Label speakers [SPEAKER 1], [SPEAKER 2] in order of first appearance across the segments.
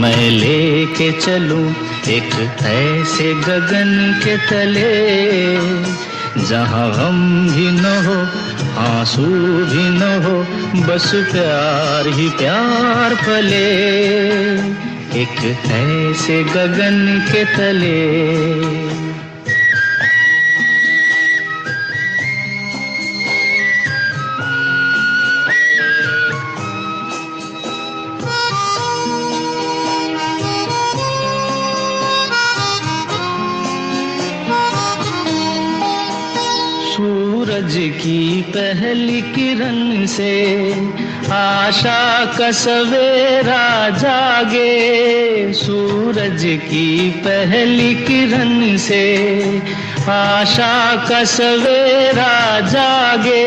[SPEAKER 1] मैं लेके चलूं एक ऐसे गगन के तले, जहां गम भी न हो आंसू भी न हो, बस प्यार ही प्यार पले, एक ऐसे गगन के तले। सूरज की पहली किरण से आशा का सवेरा जागे, सूरज की पहली किरण से आशा का सवेरा जागे,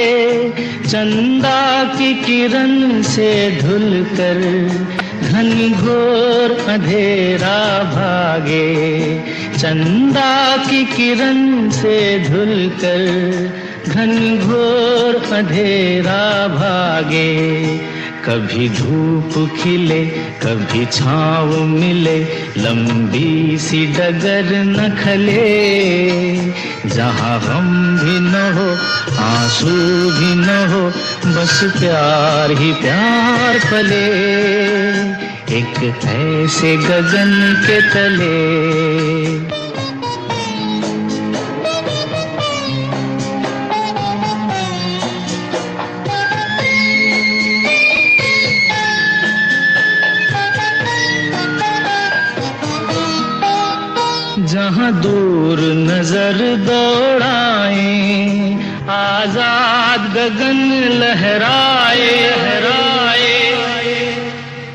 [SPEAKER 1] चंदा की किरण से धुलकर घनघोर अंधेरा भागे, चंदा की किरण से धुलकर घनघोर अंधेरा भागे, कभी धूप खिले कभी छाँव मिले, लंबी सी डगर न खले, जहाँ गम भी न हो आंसू भी न हो, बस प्यार ही प्यार पले, एक ऐसे गगन के तले। जहाँ दूर नजर दौड़ाए, आजाद गगन लहराए,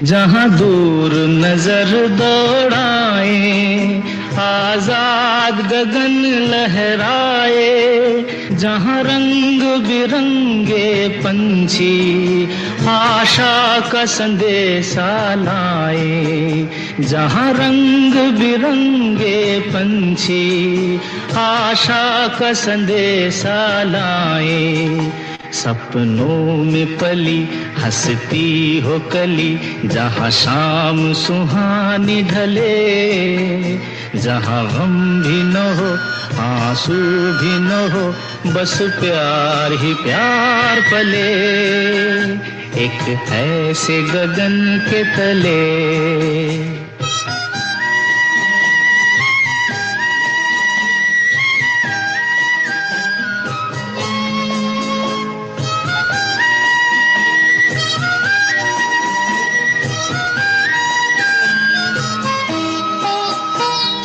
[SPEAKER 1] जहाँ दूर नजर दौड़ाए, आजाद गगन लहराए, जहाँ रंग बिरंगे पंछी आशा का संदेशा लाए, जहाँ रंग बिरंगे पंछी आशा का संदेशा लाए, सपनों में पली हंसती हो कली, जहाँ शाम सुहानी ढले, जहाँ गम भी न हो आंसू भी न हो, बस प्यार ही प्यार पले, एक ऐसे गगन के तले।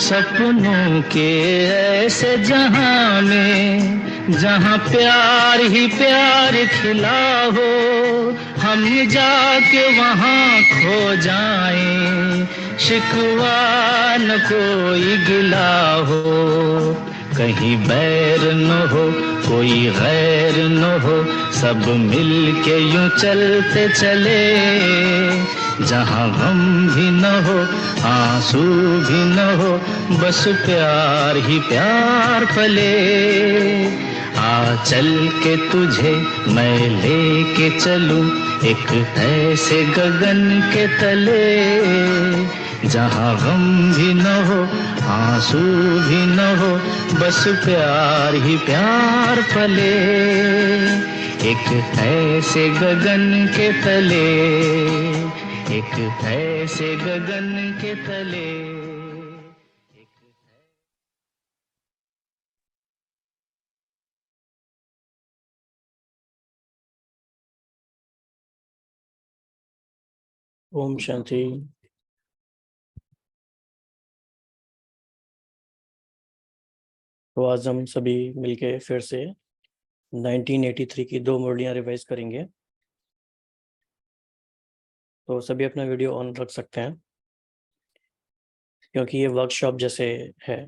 [SPEAKER 1] सपनों के ऐसे जहां में, जहां प्यार ही प्यार खिला हो, हम जाके वहां खो जाएं, शिकवा न कोई गिला हो, कहीं बैर न हो कोई गैर न हो, सब मिल के यूं चलते चले, जहाँ गम भी न हो आंसू भी न हो, बस प्यार ही प्यार पले, आ चल के तुझे मैं लेके चलूं एक ऐसे गगन के तले, जहाँ गम भी न हो आंसू भी न हो, बस प्यार ही प्यार पले, एक ऐसे गगन के तले, एक ऐसे गगन के तले।
[SPEAKER 2] ओम शांति। तो आज हम सभी मिलके फिर से 1983 की 2 मुरलियां रिवाइज करेंगे। तो सभी अपना वीडियो ऑन रख सकते हैं क्योंकि ये वर्कशॉप जैसे है।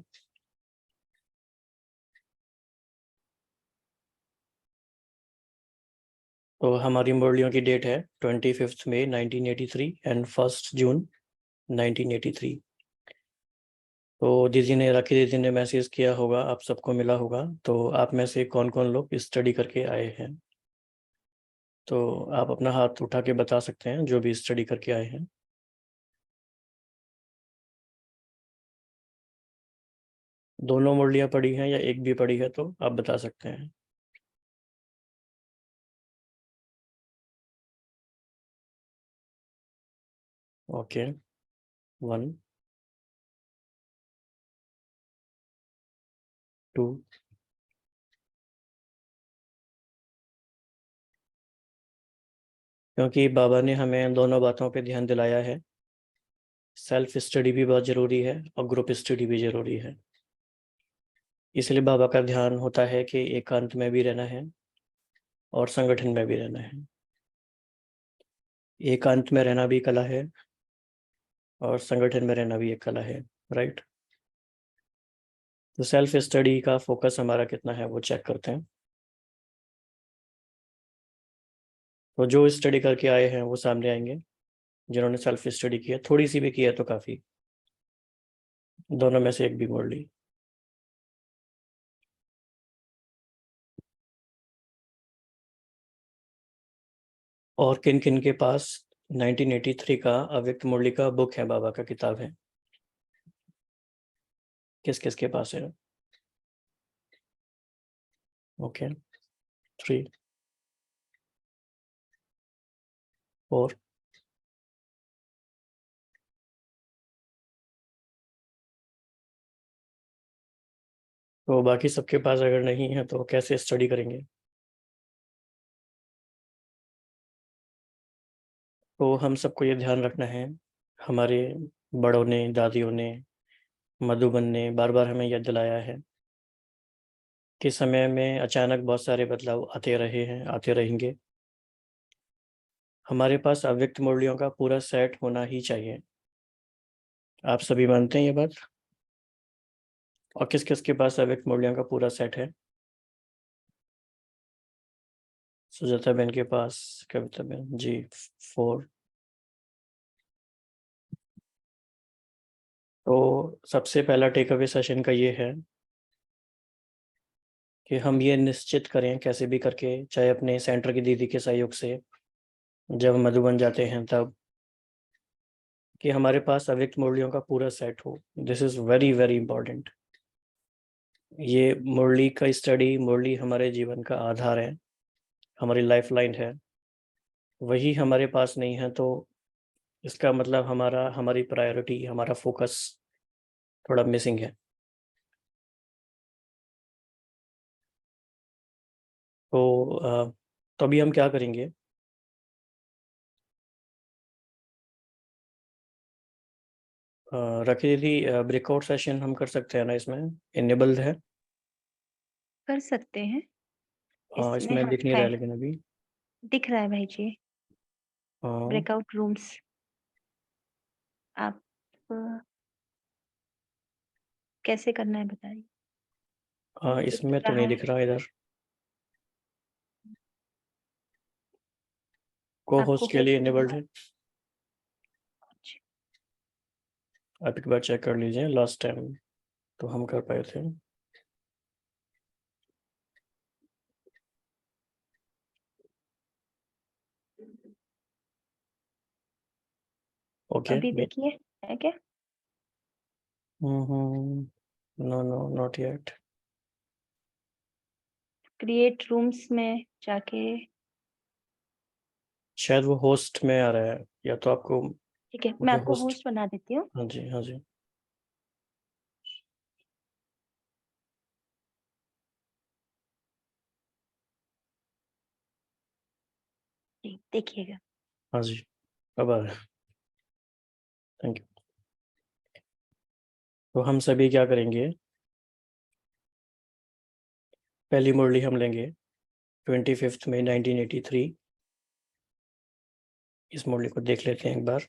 [SPEAKER 2] तो हमारी मुरलियों की डेट है 25 मई 1983 एंड 1 जून 1983। तो दीदी ने राखी दीदी ने मैसेज किया होगा, आप सबको मिला होगा। तो आप में से कौन कौन लोग स्टडी करके आए हैं, तो आप अपना हाथ उठा के बता सकते हैं जो भी स्टडी करके आए हैं। दोनों मुरलियाँ पढ़ी हैं या एक भी पढ़ी है तो आप बता सकते हैं। ओके, 1, 2, क्योंकि बाबा ने हमें दोनों बातों पे ध्यान दिलाया है, सेल्फ स्टडी भी बहुत ज़रूरी है और ग्रुप स्टडी भी ज़रूरी है। इसलिए बाबा का ध्यान होता है कि एकांत में भी रहना है और संगठन में भी रहना है। एकांत में रहना भी कला है और संगठन में रहना भी एक कला है, राइट। तो सेल्फ स्टडी का फोकस हमारा कितना है वो चेक करते हैं। तो जो स्टडी करके आए हैं वो सामने आएंगे, जिन्होंने सेल्फ स्टडी किया, थोड़ी सी भी किया तो काफ़ी, दोनों में से एक भी मुरली। और किन किन के पास 1983 का अव्यक्त मुरली का बुक है, बाबा का किताब है, किस किस के पास है? ओके, 3, 4, तो बाकी सबके पास अगर नहीं है तो कैसे स्टडी करेंगे? तो हम सबको ये ध्यान रखना है, हमारे बड़ों ने, दादियों ने, मधुबन ने बार बार हमें याद दिलाया है कि समय में अचानक बहुत सारे बदलाव आते रहे हैं, आते रहेंगे। हमारे पास अव्यक्त मुरलियों का पूरा सेट होना ही चाहिए। आप सभी मानते हैं ये बात? और किस किस के पास अव्यक्त मुरलियों का पूरा सेट है? सुजाता बहन के पास, कविता बहन जी 4। तो सबसे पहला टेक अवे सेशन का ये है कि हम ये निश्चित करें कैसे भी करके, चाहे अपने सेंटर की दीदी के सहयोग से, जब मधुबन जाते हैं तब, कि हमारे पास अव्यक्त मुरलियों का पूरा सेट हो। This is very very important. ये मुरली का स्टडी, मुरली हमारे जीवन का आधार है, हमारी लाइफ लाइन है। वही हमारे पास नहीं है तो इसका मतलब हमारी प्रायोरिटी, हमारा फोकस थोड़ा मिसिंग है। तो अभी हम क्या करेंगे, रखी दीदी, ब्रेकआउट सेशन हम कर सकते हैं ना, इसमें इनेबल्ड है?
[SPEAKER 3] कर सकते हैं।
[SPEAKER 2] हाँ,
[SPEAKER 3] इसमें
[SPEAKER 2] इसमें दिख नहीं रहा
[SPEAKER 3] है,
[SPEAKER 2] है लेकिन अभी।
[SPEAKER 3] दिख रहा है भाई जी,
[SPEAKER 2] हाँ,
[SPEAKER 3] ब्रेकआउट रूम्स। आप कैसे करना है बताइए।
[SPEAKER 2] हाँ,
[SPEAKER 3] दिख
[SPEAKER 2] इसमें तो
[SPEAKER 3] रहा
[SPEAKER 2] नहीं
[SPEAKER 3] है,
[SPEAKER 2] दिख रहा इधर। को
[SPEAKER 3] आपको
[SPEAKER 2] होस्ट के लिए इनेबल्ड है। आप एक बार चेक कर लीजिए, लास्ट टाइम तो हम कर पाए थे। ओके,
[SPEAKER 3] अभी देखिए है क्या?
[SPEAKER 2] No no, not yet.
[SPEAKER 3] Create rooms में जाके,
[SPEAKER 2] शायद वो होस्ट में आ रहा है, या तो आपको
[SPEAKER 3] ठीक है मैं
[SPEAKER 2] मुझे
[SPEAKER 3] आपको होस्ट बना देती हूँ।
[SPEAKER 2] हाँ जी, हाँ जी।
[SPEAKER 3] जी देखिएगा।
[SPEAKER 2] हाँ जी, अब आ रहा है। Thank you. तो हम सभी क्या करेंगे, पहली मुरली हम लेंगे 25 मई 1983। इस मुरली को देख लेते हैं एक बार।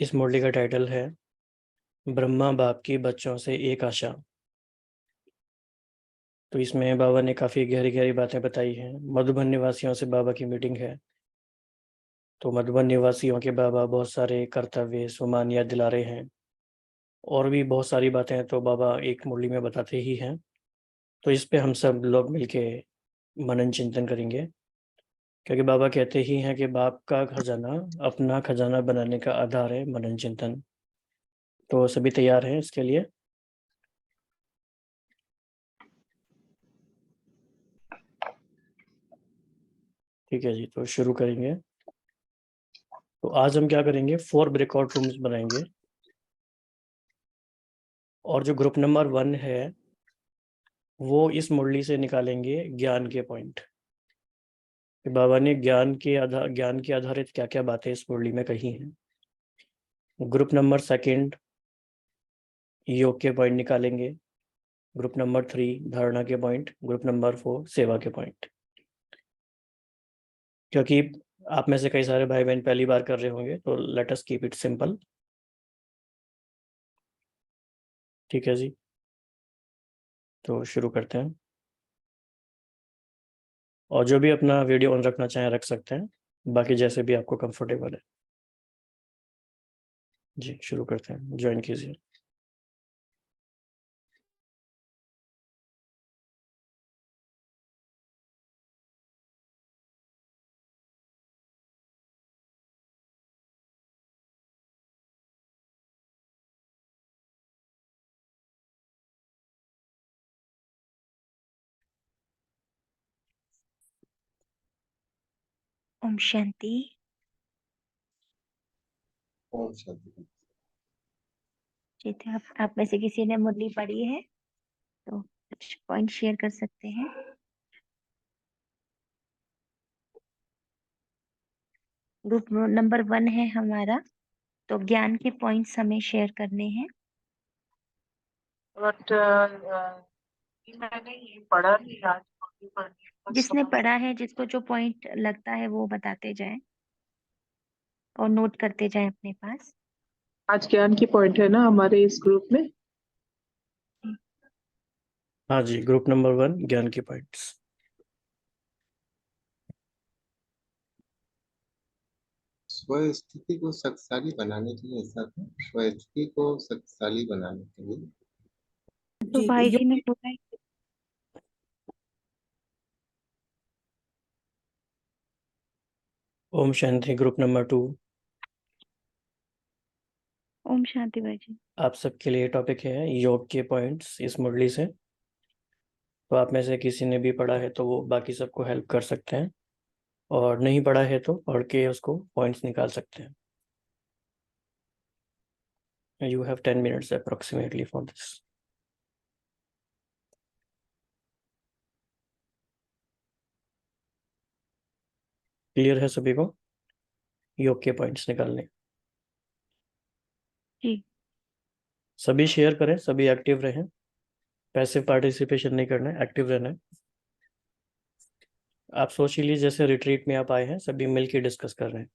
[SPEAKER 2] इस मुरली का टाइटल है ब्रह्मा बाप की बच्चों से एक आशा। तो इसमें बाबा ने काफ़ी गहरी गहरी बातें बताई हैं। मधुबन निवासियों से बाबा की मीटिंग है, तो मधुबन निवासियों के बाबा बहुत सारे कर्तव्य सुमान याद दिला रहे हैं, और भी बहुत सारी बातें तो बाबा एक मुरली में बताते ही हैं। तो इस पे हम सब लोग मिलके मनन चिंतन करेंगे, क्योंकि बाबा कहते ही हैं कि बाप का खजाना अपना खजाना बनाने का आधार है मनन चिंतन। तो सभी तैयार हैं इसके लिए? ठीक है जी, तो शुरू करेंगे। तो आज हम क्या करेंगे, 4 ब्रेकआउट रूम्स बनाएंगे, और जो ग्रुप नंबर 1 है वो इस मुरली से निकालेंगे ज्ञान के पॉइंट। बाबा ने ज्ञान के आधारित क्या क्या बातें इस मुरली में कही हैं। ग्रुप नंबर 2 योग के पॉइंट निकालेंगे, ग्रुप नंबर 3 धारणा के पॉइंट, ग्रुप नंबर 4 सेवा के पॉइंट। क्योंकि आप में से कई सारे भाई बहन पहली बार कर रहे होंगे, तो let us keep it simple. ठीक है जी, तो शुरू करते हैं। और जो भी अपना वीडियो ऑन रखना चाहें रख सकते हैं, बाकी जैसे भी आपको कंफर्टेबल है। जी शुरू करते हैं, ज्वाइन कीजिए।
[SPEAKER 3] ओम शांति।
[SPEAKER 4] ओम शांति।
[SPEAKER 3] ठीक है, आप में से किसी ने मुरली पढ़ी है तो कुछ पॉइंट शेयर कर सकते हैं। ग्रुप नंबर 1 है हमारा, तो ज्ञान के पॉइंट्स हमें शेयर करने हैं।
[SPEAKER 5] बट मैंने ये पढ़ा नहीं आज, कॉपी पढ़नी है, बस
[SPEAKER 3] जिसने
[SPEAKER 5] समझ-
[SPEAKER 3] पढ़ा है, जिसको जो पॉइंट लगता है वो बताते जाएं और नोट करते जाएं अपने पास।
[SPEAKER 5] आज ज्ञान की पॉइंट है ना हमारे इस ग्रुप में।
[SPEAKER 2] हाँ जी, ग्रुप नंबर 1 ज्ञान के पॉइंट्स।
[SPEAKER 4] स्वस्थिति को शक्तिशाली बनाने के लिए ऐसा था, स्वस्थिति को शक्तिशाली बनाने के लिए
[SPEAKER 3] तो भाई जी ने बोला है।
[SPEAKER 2] Om Shanti group number 2।
[SPEAKER 3] ओम शांति भाई जी।
[SPEAKER 2] आप सबके लिए टॉपिक है योग के पॉइंट्स इस मुरली से। तो आप में से किसी ने भी पढ़ा है तो वो बाकी सबको हेल्प कर सकते हैं, और नहीं पढ़ा है तो पढ़ के उसको पॉइंट्स निकाल सकते हैं। You have 10 minutes approximately for this. Clear है सभी को योग के पॉइंट्स निकालने?
[SPEAKER 3] जी।
[SPEAKER 2] सभी शेयर करें, सभी एक्टिव रहें, पैसिव पार्टिसिपेशन नहीं करना है, एक्टिव रहना है। आप सोच लीजिए जैसे रिट्रीट में आप आए हैं, सभी मिलके डिस्कस कर रहे हैं।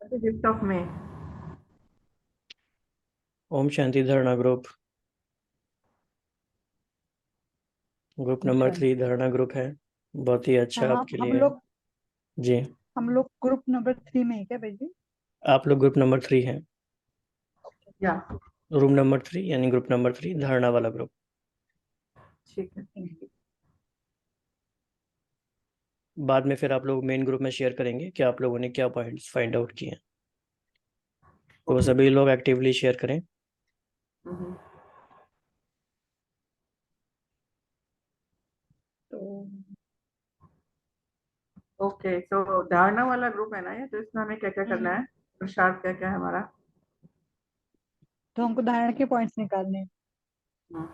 [SPEAKER 5] गिफ्ट ऑफ में
[SPEAKER 2] ओम शांति धारणा ग्रुप, ग्रुप नंबर 3 धारणा ग्रुप है। बहुत ही अच्छा
[SPEAKER 6] हाँ,
[SPEAKER 2] आपके
[SPEAKER 6] हम
[SPEAKER 2] लिए।
[SPEAKER 6] लोग
[SPEAKER 2] जी,
[SPEAKER 6] हम लोग ग्रुप नंबर 3 में है क्या भाई जी?
[SPEAKER 2] आप लोग ग्रुप नंबर 3 हैं।
[SPEAKER 5] या
[SPEAKER 2] रूम नंबर 3 यानी ग्रुप नंबर 3 धारणा वाला ग्रुप।
[SPEAKER 5] ठीक है।
[SPEAKER 2] बाद में फिर आप लोग मेन ग्रुप में शेयर करेंगे कि आप लोगों ने क्या पॉइंट्स फाइंड आउट किए हैं। तो सभी लोग एक्टिवली शेयर करें।
[SPEAKER 5] हम्म। ओके, तो धारणा वाला ग्रुप है ना ये, तो इसमें हमें क्या क्या करना है, प्रसाद क्या क्या है हमारा?
[SPEAKER 6] तो हमको धारणा के पॉइंट्स निकालने हैं।
[SPEAKER 5] हम्म।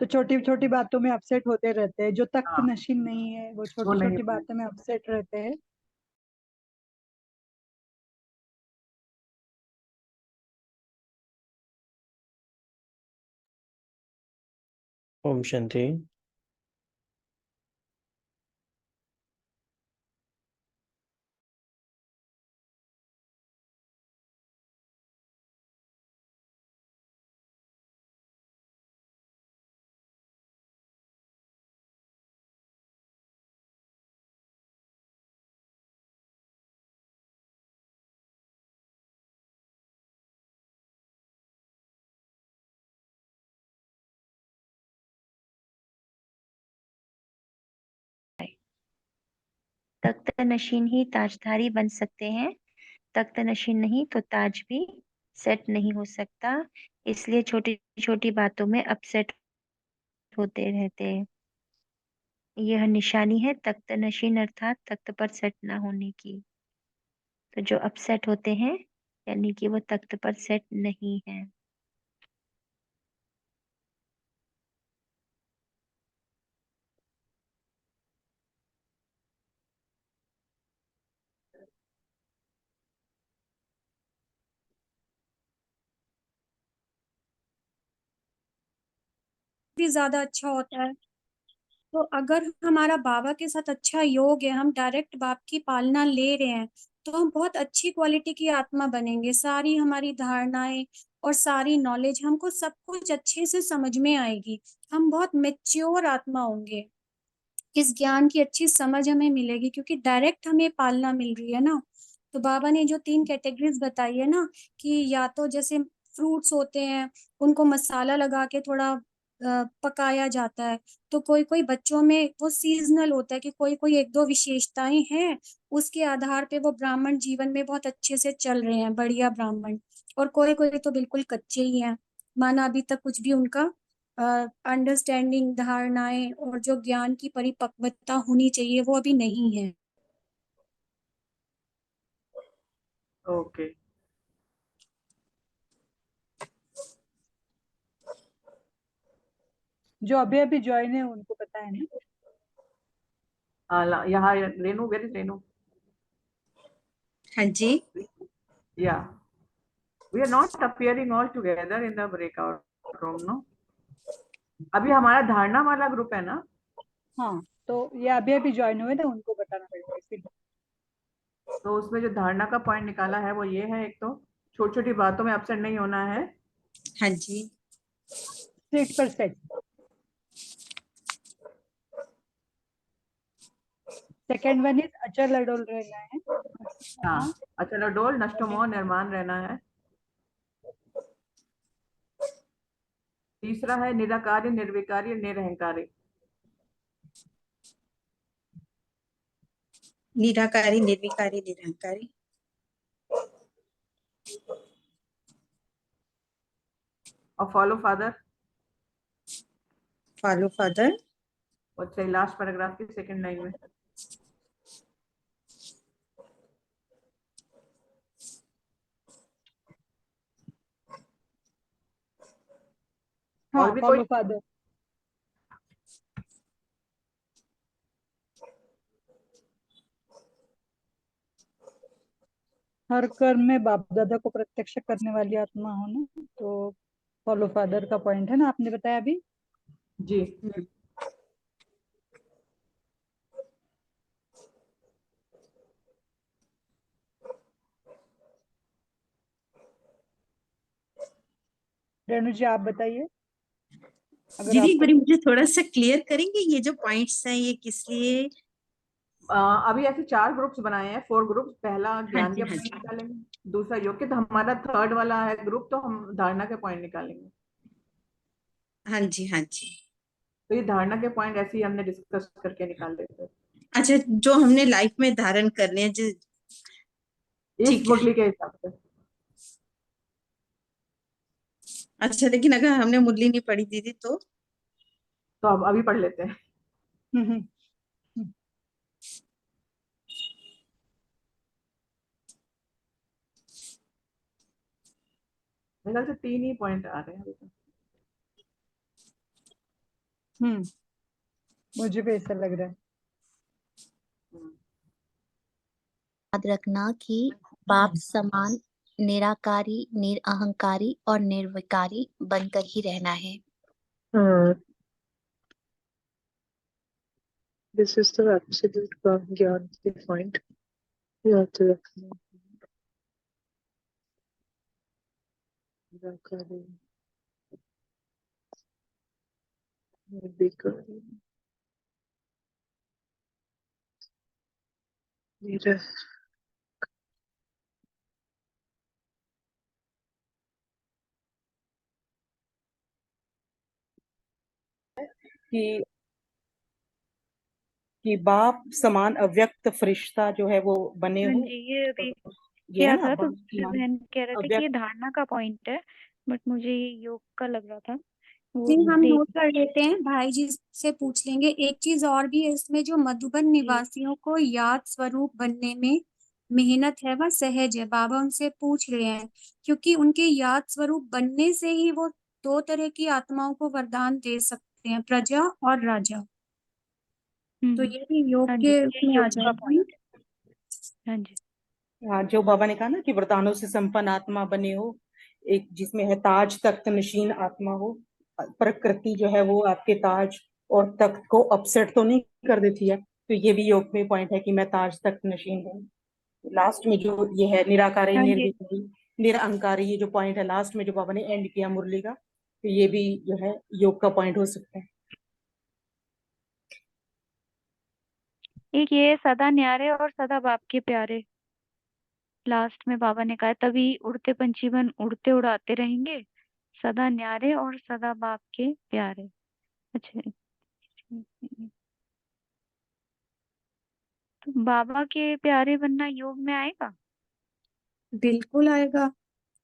[SPEAKER 6] तो छोटी छोटी बातों में अपसेट होते रहते हैं, जो तख्त
[SPEAKER 5] हाँ,
[SPEAKER 6] नशीन नहीं है वो
[SPEAKER 5] वो
[SPEAKER 6] छोटी
[SPEAKER 5] नहीं
[SPEAKER 6] छोटी बातों में अपसेट रहते हैं।
[SPEAKER 2] ओम शांति।
[SPEAKER 3] तख्त नशीन ही ताजधारी बन सकते हैं, तख्त नशीन नहीं तो ताज भी सेट नहीं हो सकता, इसलिए छोटी छोटी बातों में अपसेट होते रहते हैं। यह निशानी है तख्त नशीन अर्थात तख्त पर सेट ना होने की। तो जो अपसेट होते हैं यानी कि वो तख्त पर सेट नहीं है।
[SPEAKER 7] भी ज्यादा अच्छा होता है। तो अगर हमारा बाबा के साथ अच्छा योग है, हम डायरेक्ट बाप की पालना ले रहे हैं, तो हम बहुत अच्छी क्वालिटी की आत्मा बनेंगे। सारी हमारी धारणाएं और सारी नॉलेज, हमको सब कुछ अच्छे से समझ में आएगी। हम बहुत मेच्योर आत्मा होंगे। इस ज्ञान की अच्छी समझ हमें मिलेगी, क्योंकि डायरेक्ट हमें पालना मिल रही है ना। तो बाबा ने जो 3 कैटेगरीज बताई है ना, कि या तो जैसे फ्रूट्स होते हैं, उनको मसाला लगा के थोड़ा पकाया जाता है। तो कोई कोई बच्चों में वो सीजनल होता है, कि कोई कोई एक दो विशेषताएं हैं, उसके आधार पे वो ब्राह्मण जीवन में बहुत अच्छे से चल रहे हैं, बढ़िया ब्राह्मण। और कोई कोई तो बिल्कुल कच्चे ही हैं, माना अभी तक कुछ भी उनका अंडरस्टैंडिंग, धारणाएं और जो ज्ञान की परिपक्वता होनी चाहिए वो अभी नहीं है।
[SPEAKER 5] ओके।
[SPEAKER 6] जो अभी अभी ज्वाइन है उनको पता है ना।
[SPEAKER 5] यहाँ रेनू, वेर इज रेनू?
[SPEAKER 8] हाँ जी।
[SPEAKER 5] Yeah we are not appearing all together in the breakout room, no? अभी हमारा धारणा वाला ग्रुप है ना?
[SPEAKER 6] हाँ, तो ये अभी अभी ज्वाइन हुए थे, उनको बताना पड़ेगा इसीलिए।
[SPEAKER 5] तो उसमें जो धारणा का पॉइंट निकाला है वो ये है, एक तो छोटी छोटी बातों में अपसेट नहीं होना है।
[SPEAKER 8] हाँ जी।
[SPEAKER 6] सीट पर सेट। सेकेंड वन इज अचल अडोल रहना है।
[SPEAKER 5] हाँ, अचल अडोल नष्टोमोह निर्माण रहना है। तीसरा है निराकारी, निर्विकारी, निरहंकारी।
[SPEAKER 8] निराकारी, निर्विकारी, निरहंकारी।
[SPEAKER 5] और फॉलो फादर।
[SPEAKER 8] Follow father.
[SPEAKER 5] और लास्ट पैराग्राफ की सेकंड लाइन में
[SPEAKER 6] हाँ,
[SPEAKER 5] और भी कोई?
[SPEAKER 6] Follow father. हर कर्म में बाप दादा को प्रत्यक्ष करने वाली आत्मा हो ना, तो फॉलो फादर का पॉइंट है ना, आपने बताया अभी।
[SPEAKER 5] जी।
[SPEAKER 6] रेणु जी आप बताइए, अगर
[SPEAKER 8] दीदी एक
[SPEAKER 6] आपको।
[SPEAKER 8] बारी मुझे थोड़ा सा क्लियर करेंगे, ये जो पॉइंट्स हैं ये किस लिए?
[SPEAKER 5] अभी ऐसे 4 ग्रुप्स बनाए हैं, 4 ग्रुप्स। पहला
[SPEAKER 8] हाँ
[SPEAKER 5] ज्ञान
[SPEAKER 8] जी,
[SPEAKER 5] के
[SPEAKER 8] हाँ
[SPEAKER 5] पॉइंट
[SPEAKER 8] जी।
[SPEAKER 5] निकालेंगे, दूसरा योग के, तो हमारा थर्ड वाला है ग्रुप, तो हम धारणा के पॉइंट निकालेंगे।
[SPEAKER 8] हाँ जी, हाँ जी।
[SPEAKER 5] तो ये धारणा के पॉइंट ऐसे ही हमने डिस्कस करके निकाल लेते हैं
[SPEAKER 8] अच्छा, जो हमने लाइफ में धारण करने हैं जो।
[SPEAKER 5] इस
[SPEAKER 8] ठीक है।
[SPEAKER 5] मुरली के हिसाब से।
[SPEAKER 8] अच्छा, लेकिन अगर हमने मुरली नहीं पढ़ी दीदी तो?
[SPEAKER 5] तो अब अभी पढ़ लेते हैं।
[SPEAKER 6] हम्म, हम्म।
[SPEAKER 5] मेरे ख्याल से 3 ही पॉइंट आ रहे हैं अभी तक।
[SPEAKER 6] हम्म, मुझे भी ऐसा लग रहा है।
[SPEAKER 9] याद रखना कि बाप समान निराकारी, निरअहंकारी और निर्विकारी बनकर ही रहना है।
[SPEAKER 10] This is the absolute ज्ञान के point याद रखना। निराकारी, निर्विकारी, निरह। कि
[SPEAKER 11] कि बाप समान अव्यक्त फरिश्ता जो है वो बने
[SPEAKER 12] हाँ
[SPEAKER 11] हो।
[SPEAKER 12] जी, ये
[SPEAKER 11] तो
[SPEAKER 12] अभी
[SPEAKER 11] ये है
[SPEAKER 12] किया
[SPEAKER 11] ना,
[SPEAKER 12] था, तो
[SPEAKER 11] बाप
[SPEAKER 12] दूसरे
[SPEAKER 11] समान
[SPEAKER 12] बहन कह रहे थे कि ये
[SPEAKER 11] अव्यक्त।
[SPEAKER 12] धारणा का पॉइंट है, बट मुझे ये योग का लग रहा था।
[SPEAKER 7] जी
[SPEAKER 12] वो
[SPEAKER 7] हम
[SPEAKER 12] देख
[SPEAKER 7] नोट कर लेते हैं, भाई जी से पूछ लेंगे। एक चीज और भी है इसमें, जो मधुबन निवासियों को याद स्वरूप बनने में मेहनत है वह सहज है। बाबा उनसे पूछ रहे हैं क्योंकि उनके याद स्वरूप बनने से ही वो 2 तरह की आत्माओं को वरदान दे सकते हैं, प्रजा और राजा। तो ये भी योग
[SPEAKER 12] हाँ जी,
[SPEAKER 7] के
[SPEAKER 12] ये
[SPEAKER 7] उसमें आ
[SPEAKER 12] योग का
[SPEAKER 7] जाएगा।
[SPEAKER 12] पॉइंट है। हाँ जी,
[SPEAKER 11] हाँ, जो बाबा ने कहा ना कि वरदानों से संपन्न आत्मा बने हो, एक जिसमें है ताज तख्त नशीन आत्मा हो। प्रकृति जो है वो आपके ताज और तख्त को अपसेट तो नहीं कर देती है, तो ये भी योग में पॉइंट है कि मैं ताज तख्त नशीन हूँ। लास्ट में जो ये है निराकारी
[SPEAKER 12] हाँ जी,
[SPEAKER 11] निर्विकारी निरअहंकारी, ये जो पॉइंट है लास्ट में जो बाबा ने एंड किया मुरली का, तो ये भी जो है योग का पॉइंट हो सकता है।
[SPEAKER 12] एक ये सदा न्यारे और सदा बाप के प्यारे, लास्ट में बाबा ने कहा तभी उड़ते पंछी बन उड़ते उड़ाते रहेंगे, सदा न्यारे और सदा बाप के प्यारे। अच्छा, तो बाबा के प्यारे बनना योग में आएगा?
[SPEAKER 7] बिल्कुल आएगा,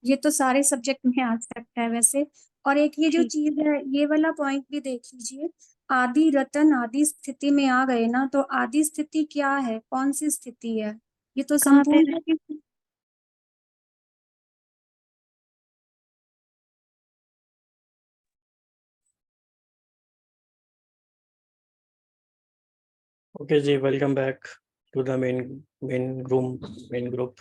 [SPEAKER 7] ये तो सारे सब्जेक्ट में आ सकता है वैसे। और एक ये जो
[SPEAKER 12] ठीक,
[SPEAKER 7] चीज है, ये वाला पॉइंट भी देख लीजिए। आदि रतन आदि स्थिति में आ गए ना, तो आदि स्थिति क्या है, कौन सी स्थिति है? ये तो
[SPEAKER 12] कहाँ पे है?
[SPEAKER 7] संपूर्ण
[SPEAKER 2] Okay ji, welcome back to the main group.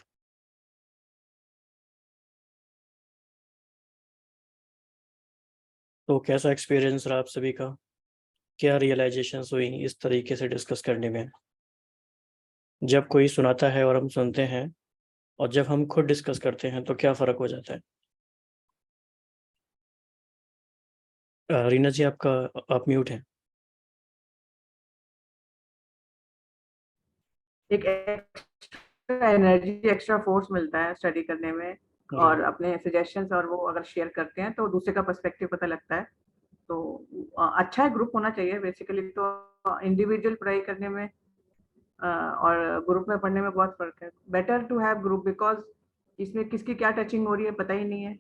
[SPEAKER 2] तो कैसा एक्सपीरियंस रहा आप सभी का? क्या रियलाइजेशंस हुई इस तरीके से डिस्कस करने में? जब कोई सुनाता है और हम सुनते हैं, और जब हम खुद डिस्कस करते हैं तो क्या फ़र्क हो जाता है? रीना जी, आप म्यूट हैं।
[SPEAKER 5] एक एक्स्ट्रा एनर्जी, एक्स्ट्रा फोर्स मिलता है स्टडी करने में, और अपने सजेशंस और वो अगर शेयर करते हैं तो दूसरे का पर्सपेक्टिव पता लगता है। तो अच्छा है, ग्रुप होना चाहिए बेसिकली। तो इंडिविजुअल पढ़ाई करने में और ग्रुप में पढ़ने में बहुत फर्क है। Better to have group, because इसमें किसकी क्या टचिंग हो रही है पता ही नहीं है।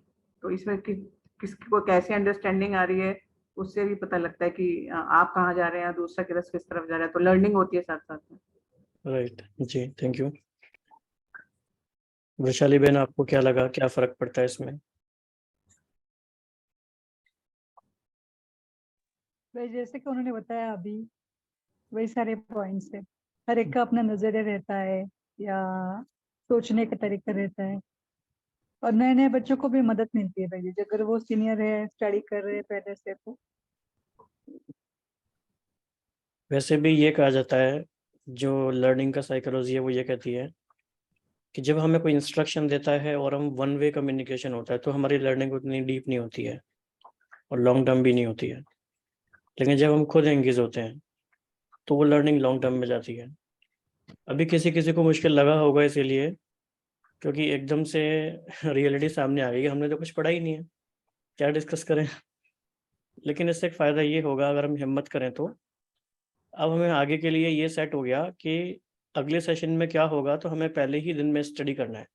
[SPEAKER 5] तो इसमें किसकी को कैसे अंडरस्टैंडिंग आ रही है, उससे भी पता लगता है कि आप कहाँ जा रहे हैं, दूसरा किस तरफ जा रहा है। तो लर्निंग होती है साथ साथ में।
[SPEAKER 2] राइट जी, थैंक यू। वैशाली बहन, आपको क्या लगा, क्या फ़र्क पड़ता है इसमें?
[SPEAKER 6] भाई जैसे कि उन्होंने बताया अभी, वही सारे पॉइंट्स है। हर एक का अपना नजरिया रहता है या सोचने का तरीका रहता है, और नए नए बच्चों को भी मदद मिलती है भाई, अगर वो सीनियर है, स्टडी कर रहे हैं पहले से, तो
[SPEAKER 2] वैसे भी ये कहा जाता है, जो लर्निंग का साइकोलॉजी है वो ये कहती है कि जब हमें कोई इंस्ट्रक्शन देता है और हम वन वे कम्युनिकेशन होता है तो हमारी लर्निंग उतनी डीप नहीं होती है और लॉन्ग टर्म भी नहीं होती है। लेकिन जब हम खुद एंगेज होते हैं तो वो लर्निंग लॉन्ग टर्म में जाती है। अभी किसी किसी को मुश्किल लगा होगा इसीलिए क्योंकि एकदम से रियलिटी सामने आ गई कि हमने तो कुछ पढ़ा ही नहीं है, क्या डिस्कस करें। लेकिन इससे एक फ़ायदा ये होगा, अगर हम हिम्मत करें तो अब हमें आगे के लिए ये सेट हो गया कि अगले सेशन में क्या होगा, तो हमें पहले ही दिन में स्टडी करना है।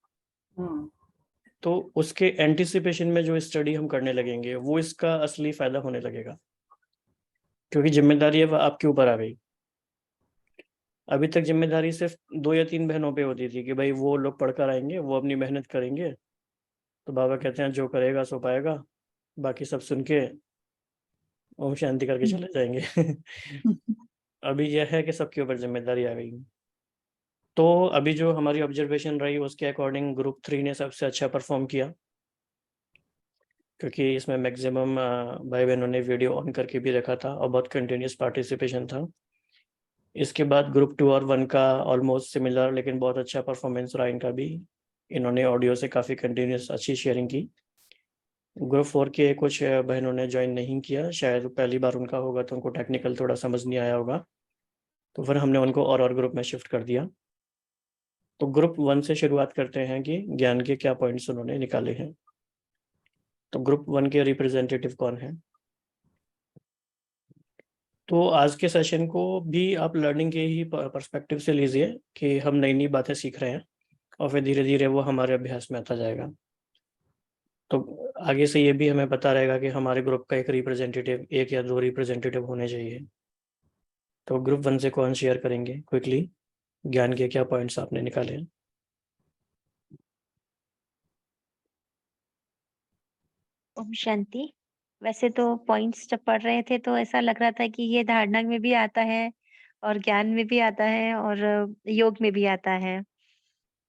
[SPEAKER 2] तो उसके एंटिसिपेशन में जो स्टडी हम करने लगेंगे वो इसका असली फ़ायदा होने लगेगा, क्योंकि जिम्मेदारी अब आपके ऊपर आ गई। अभी तक जिम्मेदारी सिर्फ 2 या 3 बहनों पे होती थी कि भाई वो लोग पढ़ कर आएंगे, वो अपनी मेहनत करेंगे, तो बाबा कहते हैं जो करेगा सो पाएगा, बाकी सब सुन के ओम शांति करके चले जाएंगे। अभी यह है कि सबके ऊपर जिम्मेदारी आ गई। तो अभी जो हमारी ऑब्जर्वेशन रही उसके अकॉर्डिंग ग्रुप 3 ने सबसे अच्छा परफॉर्म किया, क्योंकि इसमें मैक्सिमम भाई बहनों ने वीडियो ऑन करके भी रखा था और बहुत कंटिन्यूस पार्टिसिपेशन था। इसके बाद ग्रुप 2 और 1 का ऑलमोस्ट सिमिलर, लेकिन बहुत अच्छा परफॉर्मेंस रहा इनका भी। इन्होंने ऑडियो से काफ़ी कंटिन्यूस अच्छी शेयरिंग की। ग्रुप 4 के कुछ बहनों ने ज्वाइन नहीं किया, शायद पहली बार उनका होगा तो उनको टेक्निकल थोड़ा समझ नहीं आया होगा, तो फिर हमने उनको और ग्रुप में शिफ्ट कर दिया। तो ग्रुप 1 से शुरुआत करते हैं कि ज्ञान के क्या पॉइंट्स उन्होंने निकाले हैं। तो ग्रुप 1 के रिप्रेजेंटेटिव कौन है? तो आज के सेशन को भी आप लर्निंग के ही पर्सपेक्टिव से लीजिए कि हम नई नई बातें सीख रहे हैं और फिर धीरे धीरे वो हमारे अभ्यास में आता जाएगा। तो आगे से ये भी हमें पता रहेगा कि हमारे ग्रुप का एक या दो रिप्रेजेंटेटिव होने चाहिए। तो ग्रुप 1 से कौन शेयर करेंगे क्विकली, ज्ञान के क्या पॉइंट्स आपने निकाले हैं?
[SPEAKER 3] ओम शांति। वैसे तो पॉइंट्स जब पढ़ रहे थे तो ऐसा लग रहा था कि ये धारणा में भी आता है और ज्ञान में भी आता है और योग में भी आता है।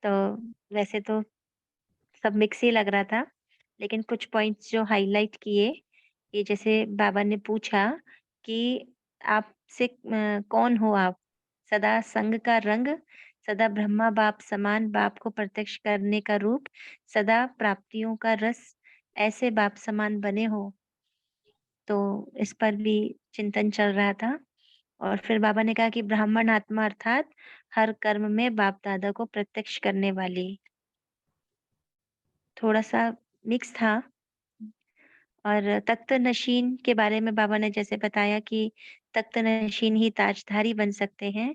[SPEAKER 3] तो वैसे तो सब मिक्स ही लग रहा था, लेकिन कुछ पॉइंट्स जो हाईलाइट किए, ये जैसे बाबा ने पूछा कि आपसे कौन हो आप? सदा संग का रंग, सदा ब्रह्मा बाप समान बाप को प्रत्यक्ष करने का रूप, सदा प्राप्तियों का रस, ऐसे बाप समान बने हो। तो इस पर भी चिंतन चल रहा था और फिर बाबा ने कहा कि ब्राह्मण आत्मा अर्थात हर कर्म में बाप दादा को प्रत्यक्ष करने वाली। थोड़ा-सा मिक्स था। और तख्त नशीन के बारे में बाबा ने जैसे बताया कि तख्त नशीन ही ताजधारी बन सकते हैं,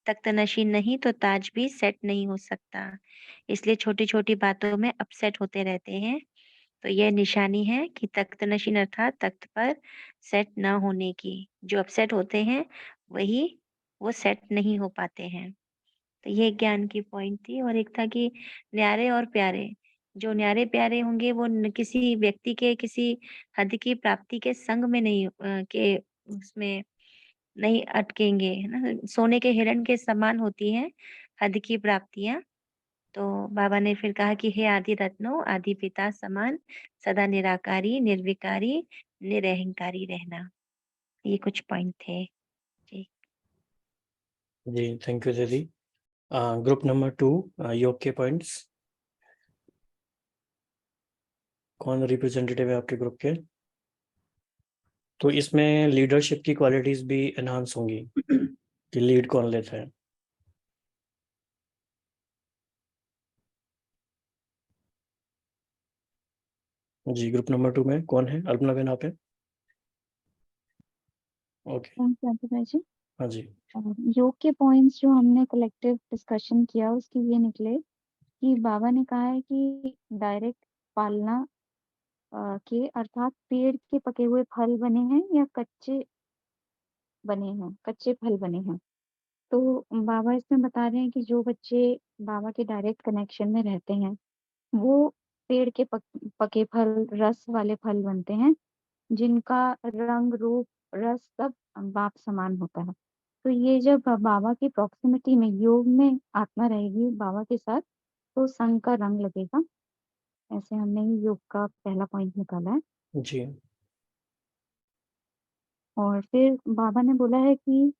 [SPEAKER 3] तख्त नशीन नहीं तो ताज भी सेट नहीं हो सकता। इसलिए छोटी-छोटी बातों में अपसेट होते रहते हैं। तो यह निशानी है कि तख्त नशीन अर्थात तख्त पर सेट ना होने की। जो अपसेट होते हैं, वही वो सेट नहीं हो पाते हैं। तो ये ज्ञान की पॉइंट थी और एक था कि न्यारे और प्यारे। जो न्यारे प्यारे होंगे वो किसी व्यक्ति के किसी हद की प्राप्ति के संग में नहीं के उसमें नहीं अटकेंगे, है ना? सोने के हिरण के समान होती हैं हद की प्राप्तियां। तो बाबा ने फिर कहा कि हे आदि रत्नों, आदि पिता समान, सदा निराकारी, निर्विकारी, निरहंकारी रहना। ये कुछ पॉइंट थे जी।
[SPEAKER 2] जी थैंक यू दीदी। ग्रुप नंबर 2 योग के पॉइंट्स, कौन रिप्रेजेंटेटिव है आपके ग्रुप के? तो इसमें लीडरशिप की क्वालिटीज भी एनहांस होंगी कि लीड कौन लेता है। जी ग्रुप नंबर 2 में कौन है? अल्पना बहन आप है? ओके
[SPEAKER 12] जी।
[SPEAKER 2] हाँ जी।
[SPEAKER 12] योग के पॉइंट्स जो हमने कलेक्टिव डिस्कशन किया उसके ये निकले कि बाबा ने कहा है कि डायरेक्ट पालना के अर्थात पेड़ के पके हुए फल बने हैं या कच्चे बने हैं, कच्चे फल बने हैं। तो बाबा इसमें बता रहे हैं कि जो बच्चे बाबा के डायरेक्ट कनेक्शन में रहते हैं, वो पेड़ के पके फल, रस वाले फल बनते हैं, जिनका रंग, रूप, रस सब बाप समान होता है। तो ये जब बाबा की प्रॉक्सिमिटी में योग में आत्मा रहेगी बाबा के साथ, तो संग का रंग लगेगा। ऐसे हमने ही योग का पहला पॉइंट निकाला है।
[SPEAKER 2] जी
[SPEAKER 12] और फिर बाबा ने बोला है कि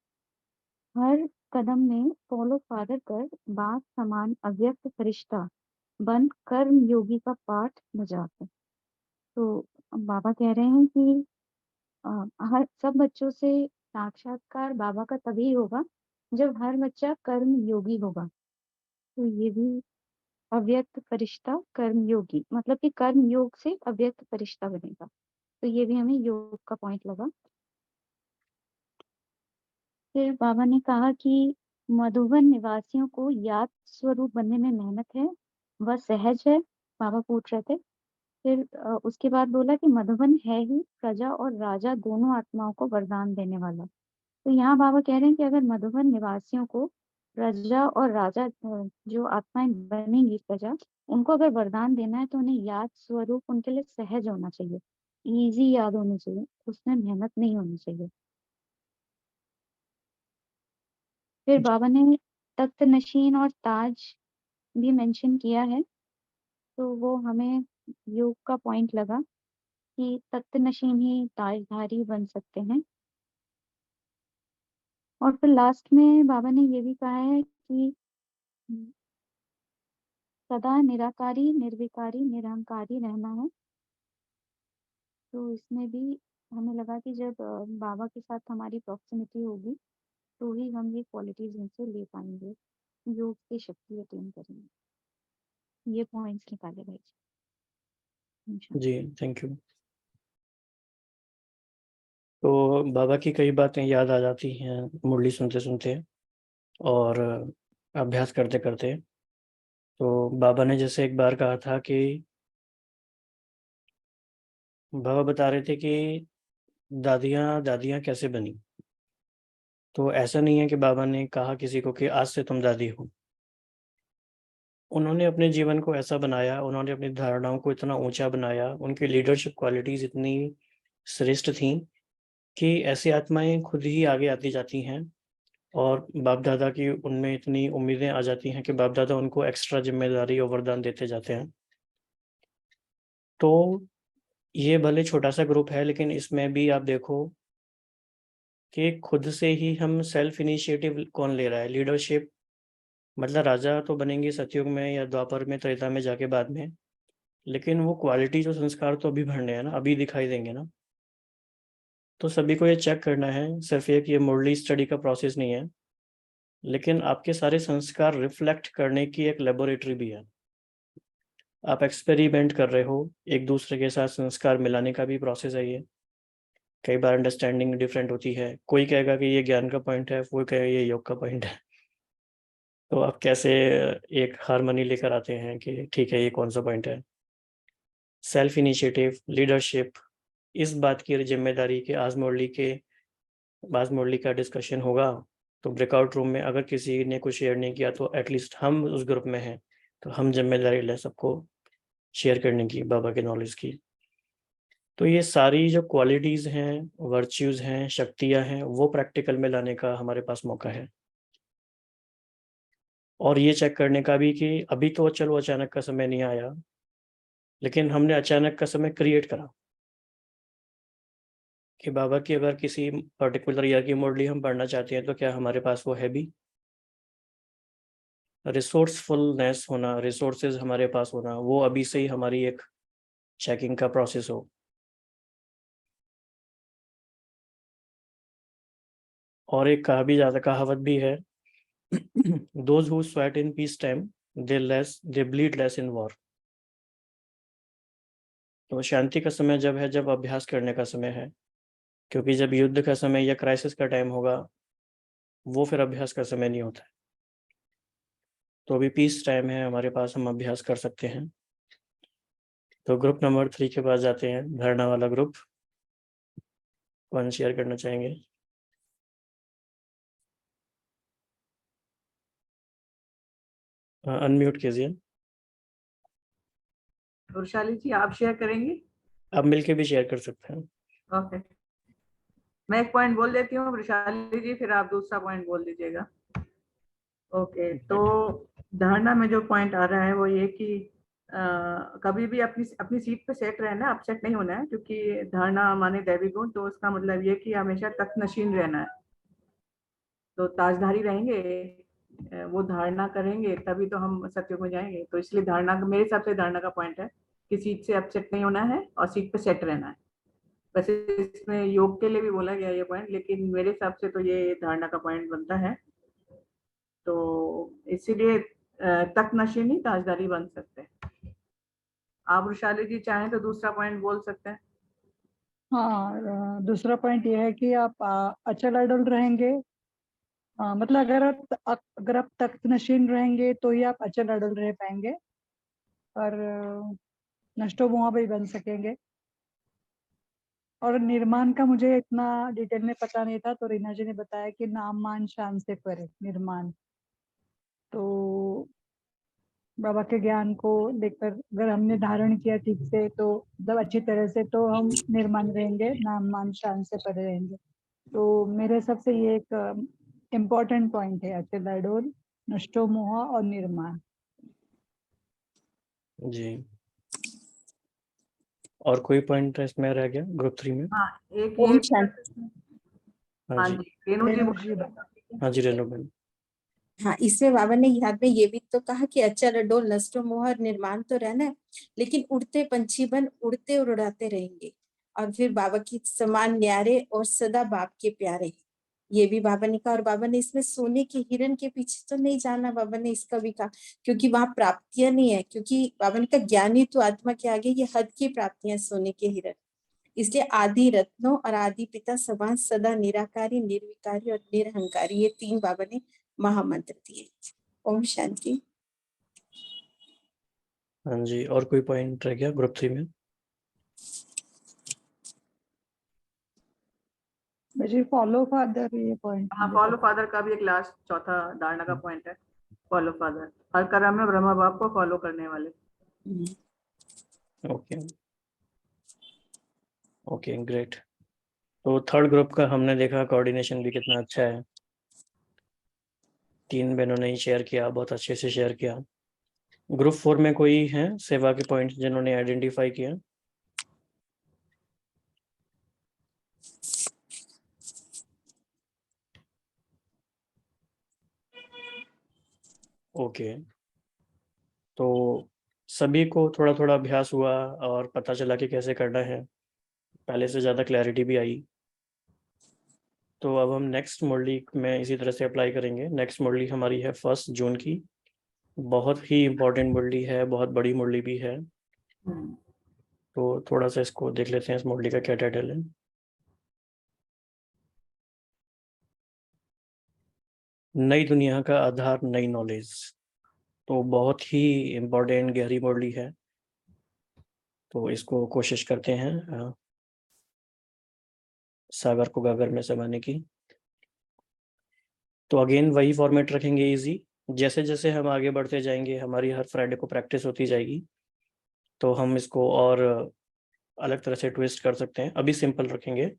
[SPEAKER 12] हर कदम में फॉलो फादर कर बाप समान अव्यक्त फरिश्ता बन कर्म योगी का पाठ बजाते। तो बाबा कह रहे हैं कि अ, हर सब बच्चों से साक्षात्कार बाबा का तभी होगा जब हर बच्चा कर्म योगी होगा। तो ये भी अव्यक्त फरिश्ता कर्म योगी, मतलब कि कर्म योग से अव्यक्त फरिश्ता बनेगा। तो ये भी हमें योग का पॉइंट लगा। फिर बाबा ने कहा कि मधुबन निवासियों को याद स्वरूप बनने में मेहनत है, वह सहज है। बाबा पूछ रहे थे। फिर उसके बाद बोला कि मधुबन है ही प्रजा और राजा दोनों आत्माओं को वरदान देने वाला। तो यहाँ बाबा कह रहे हैं कि अगर मधुबन निवासियों को प्रजा और राजा जो आत्माएं बनेंगी प्रजा, उनको अगर वरदान देना है तो उन्हें याद स्वरूप उनके लिए सहज होना चाहिए, इजी याद होनी चाहिए, उसमें मेहनत नहीं होनी चाहिए। फिर बाबा ने तख्त नशीन और ताज भी मेंशन किया है। तो वो हमें योग का पॉइंट लगा कि तख्त नशीन ही ताजधारी बन सकते हैं। और फिर लास्ट में बाबा ने ये भी कहा है कि सदा निराकारी, निर्विकारी, निरहंकारी रहना है। तो इसमें भी हमें लगा कि जब बाबा के साथ हमारी प्रॉक्सिमिटी होगी तो ही हम ये क्वालिटीज इनसे ले पाएंगे, योग की शक्ति अटेन करेंगे। ये पॉइंट्स निकाले भाई जी।
[SPEAKER 2] जी थैंक यू। तो बाबा की कई बातें याद आ जाती हैं मुरली सुनते सुनते और अभ्यास करते करते। तो बाबा ने जैसे एक बार कहा था कि बाबा बता रहे थे कि दादियाँ दादियाँ कैसे बनी। तो ऐसा नहीं है कि बाबा ने कहा किसी को कि आज से तुम दादी हो। उन्होंने अपने जीवन को ऐसा बनाया, उन्होंने अपनी धारणाओं को इतना ऊंचा बनाया, उनकी लीडरशिप क्वालिटीज इतनी श्रेष्ठ थीं कि ऐसी आत्माएं खुद ही आगे आती जाती हैं और बाप दादा की उनमें इतनी उम्मीदें आ जाती हैं कि बाप दादा उनको एक्स्ट्रा जिम्मेदारी और वरदान देते जाते हैं। तो ये भले छोटा सा ग्रुप है, लेकिन इसमें भी आप देखो कि खुद से ही हम सेल्फ इनिशिएटिव कौन ले रहा है। लीडरशिप मतलब राजा तो बनेंगे सतयुग में या द्वापर में, त्रेता में जाके बाद में, लेकिन वो क्वालिटी जो संस्कार तो अभी भरने हैं ना, अभी दिखाई देंगे ना। तो सभी को ये चेक करना है, सिर्फ एक ये मुरली स्टडी का प्रोसेस नहीं है, लेकिन आपके सारे संस्कार रिफ्लेक्ट करने की एक लेबोरेटरी भी है। आप एक्सपेरिमेंट कर रहे हो, एक दूसरे के साथ संस्कार मिलाने का भी प्रोसेस है ये। कई बार अंडरस्टैंडिंग डिफरेंट होती है, कोई कहेगा कि ये ज्ञान का पॉइंट है, कोई कहेगा ये योग का पॉइंट है। तो आप कैसे एक हारमोनी लेकर आते हैं कि ठीक है ये कौन सा पॉइंट है। सेल्फ इनिशिएटिव, लीडरशिप, इस बात की जिम्मेदारी कि आज मुरली का डिस्कशन होगा तो ब्रेकआउट रूम में अगर किसी ने कुछ शेयर नहीं किया तो एटलीस्ट हम उस ग्रुप में हैं तो हम जिम्मेदारी लें सबको शेयर करने की बाबा के नॉलेज की। तो ये सारी जो क्वालिटीज़ हैं, वर्च्यूज़ हैं, शक्तियाँ हैं, वो प्रैक्टिकल में लाने का हमारे पास मौका है। और ये चेक करने का भी कि अभी तो चलो अचानक का समय नहीं आया, लेकिन हमने अचानक का समय क्रिएट करा कि बाबा की अगर किसी पर्टिकुलर ईयर की मुरली हम पढ़ना चाहते हैं तो क्या हमारे पास वो है भी। रिसोर्सफुलनेस होना, रिसोर्सेज हमारे पास होना, वो अभी से ही हमारी एक चेकिंग का प्रोसेस हो। और एक कहावत भी है, those who sweat in peace time they bleed less in war. तो शांति का समय जब है, जब अभ्यास करने का समय है, क्योंकि जब युद्ध का समय या क्राइसिस का टाइम होगा वो फिर अभ्यास का समय नहीं होता है। तो अभी पीस टाइम है हमारे पास, हम अभ्यास कर सकते हैं। तो ग्रुप नंबर 3 के पास जाते हैं, धारणा वाला ग्रुप। कौन शेयर करना चाहेंगे? अनम्यूट कीजिए।
[SPEAKER 5] वृषाली जी आप शेयर करेंगी?
[SPEAKER 2] आप मिलके भी शेयर कर सकते हैं।
[SPEAKER 5] ओके, मैं एक पॉइंट बोल देती हूँ वृषाली जी, फिर आप दूसरा पॉइंट बोल दीजिएगा। ओके, तो धारणा में जो पॉइंट आ रहा है वो ये कि कभी भी अपनी सीट पे सेट रहना है, अपसेट नहीं होना है, क्योंकि धारणा माने दैवी गुण, तो उसका मतलब ये कि हमेशा तख्त नशीन रहना है। तो ताजधारी रहेंगे, वो धारणा करेंगे तभी तो हम सत्युग में जाएंगे। तो इसलिए धारणा, मेरे हिसाब से धारणा का पॉइंट है कि सीट से अपसेट नहीं होना है और सीट पे सेट रहना है। वैसे इसमें योग के लिए भी बोला गया ये पॉइंट, लेकिन मेरे हिसाब से तो ये धारणा का पॉइंट बनता है। तो इसीलिए तख्त नशीन ही ताजदारी बन सकते हैं। आप वृषाली जी चाहें तो दूसरा पॉइंट बोल सकते हैं।
[SPEAKER 6] हाँ, दूसरा पॉइंट ये है कि आप अचल अडल रहेंगे। मतलब अगर आप तख्त नशीन रहेंगे तो ही आप अचल अडल रह पाएंगे और नष्टो मोहा भी बन सकेंगे। और निर्माण का मुझे इतना डिटेल में पता नहीं था, तो रीना जी ने बताया कि नाम मान शान से परे निर्माण। तो बाबा के ज्ञान को लेकर अगर हमने धारण किया ठीक से, तो मतलब अच्छी तरह से, तो हम निर्माण रहेंगे, नाम मान शान से परे रहेंगे। तो मेरे हिसाब से ये एक इम्पोर्टेंट पॉइंट है, अचल अडोल, नष्टो मोह और निर्माण।
[SPEAKER 2] जी, और कोई पॉइंट इसमें रह गया ग्रुप 3 में?
[SPEAKER 5] हाँ, एक
[SPEAKER 8] ओम
[SPEAKER 5] ये,
[SPEAKER 8] शांति।
[SPEAKER 2] हाँ
[SPEAKER 5] हाँ
[SPEAKER 2] जी,
[SPEAKER 5] जी रेणु जी
[SPEAKER 6] रेणु जी
[SPEAKER 2] हाँ जी रेणु मैम।
[SPEAKER 8] हाँ, इसमें बाबा ने याद में ये भी तो कहा कि अचल अडोल नष्टो मोह और निर्माण तो रहना है, लेकिन उड़ते पंछी बन उड़ते और उड़ाते रहेंगे। और फिर बाबा की समान न्यारे और सदा बाप के प्यारे, ये भी बाबा ने कहा। और बाबा ने इसमें सोने के हिरण के पीछे तो नहीं जाना, बाबा ने इसका भी कहा, क्योंकि वहां प्राप्तियां नहीं है। क्योंकि बाबा ने कहा ज्ञानी तो आत्मा के आगे ये हद की प्राप्तियां, सोने के हिरण। इसलिए आदि रत्नों और आदि पिता समान सदा निराकारी, निर्विकारी और निरहंकारी, ये 3 बाबा ने महामंत्र दिए। ओम शांति।
[SPEAKER 2] हाँ जी, और कोई पॉइंट रह गया ग्रुप 3 में?
[SPEAKER 6] मुझे फॉलो फादर ये पॉइंट
[SPEAKER 5] हाँ, फॉलो फादर का भी एक लास्ट चौथा धारणा का पॉइंट है। फॉलो फादर, हर कर्म में ब्रह्मा बाप को फॉलो करने वाले।
[SPEAKER 2] Okay okay, great. तो थर्ड ग्रुप का हमने देखा कोऑर्डिनेशन भी कितना अच्छा है। 3 बहनों ने ही शेयर किया, बहुत अच्छे से शेयर किया। ग्रुप 4 में कोई है सेवा के पॉइंट्स जिन्होंने आइडेंटिफाई किया? ओके, तो सभी को थोड़ा थोड़ा अभ्यास हुआ और पता चला कि कैसे करना है, पहले से ज़्यादा क्लैरिटी भी आई। तो अब हम नेक्स्ट मुरली में इसी तरह से अप्लाई करेंगे। नेक्स्ट मुरली हमारी है 1 जून की, बहुत ही इम्पोर्टेंट मुरली है, बहुत बड़ी मुरली भी है। तो थोड़ा सा इसको देख लेते हैं, इस मुरली का क्या टाइटल है। नई दुनिया का आधार, नई नॉलेज। तो बहुत ही इम्पोर्टेंट गहरी मुरली है, तो इसको कोशिश करते हैं सागर को गागर में समाने की। तो अगेन वही फॉर्मेट रखेंगे, इजी। जैसे जैसे हम आगे बढ़ते जाएंगे, हमारी हर फ्राइडे को प्रैक्टिस होती जाएगी, तो हम इसको और अलग तरह से ट्विस्ट कर सकते हैं। अभी सिंपल रखेंगे।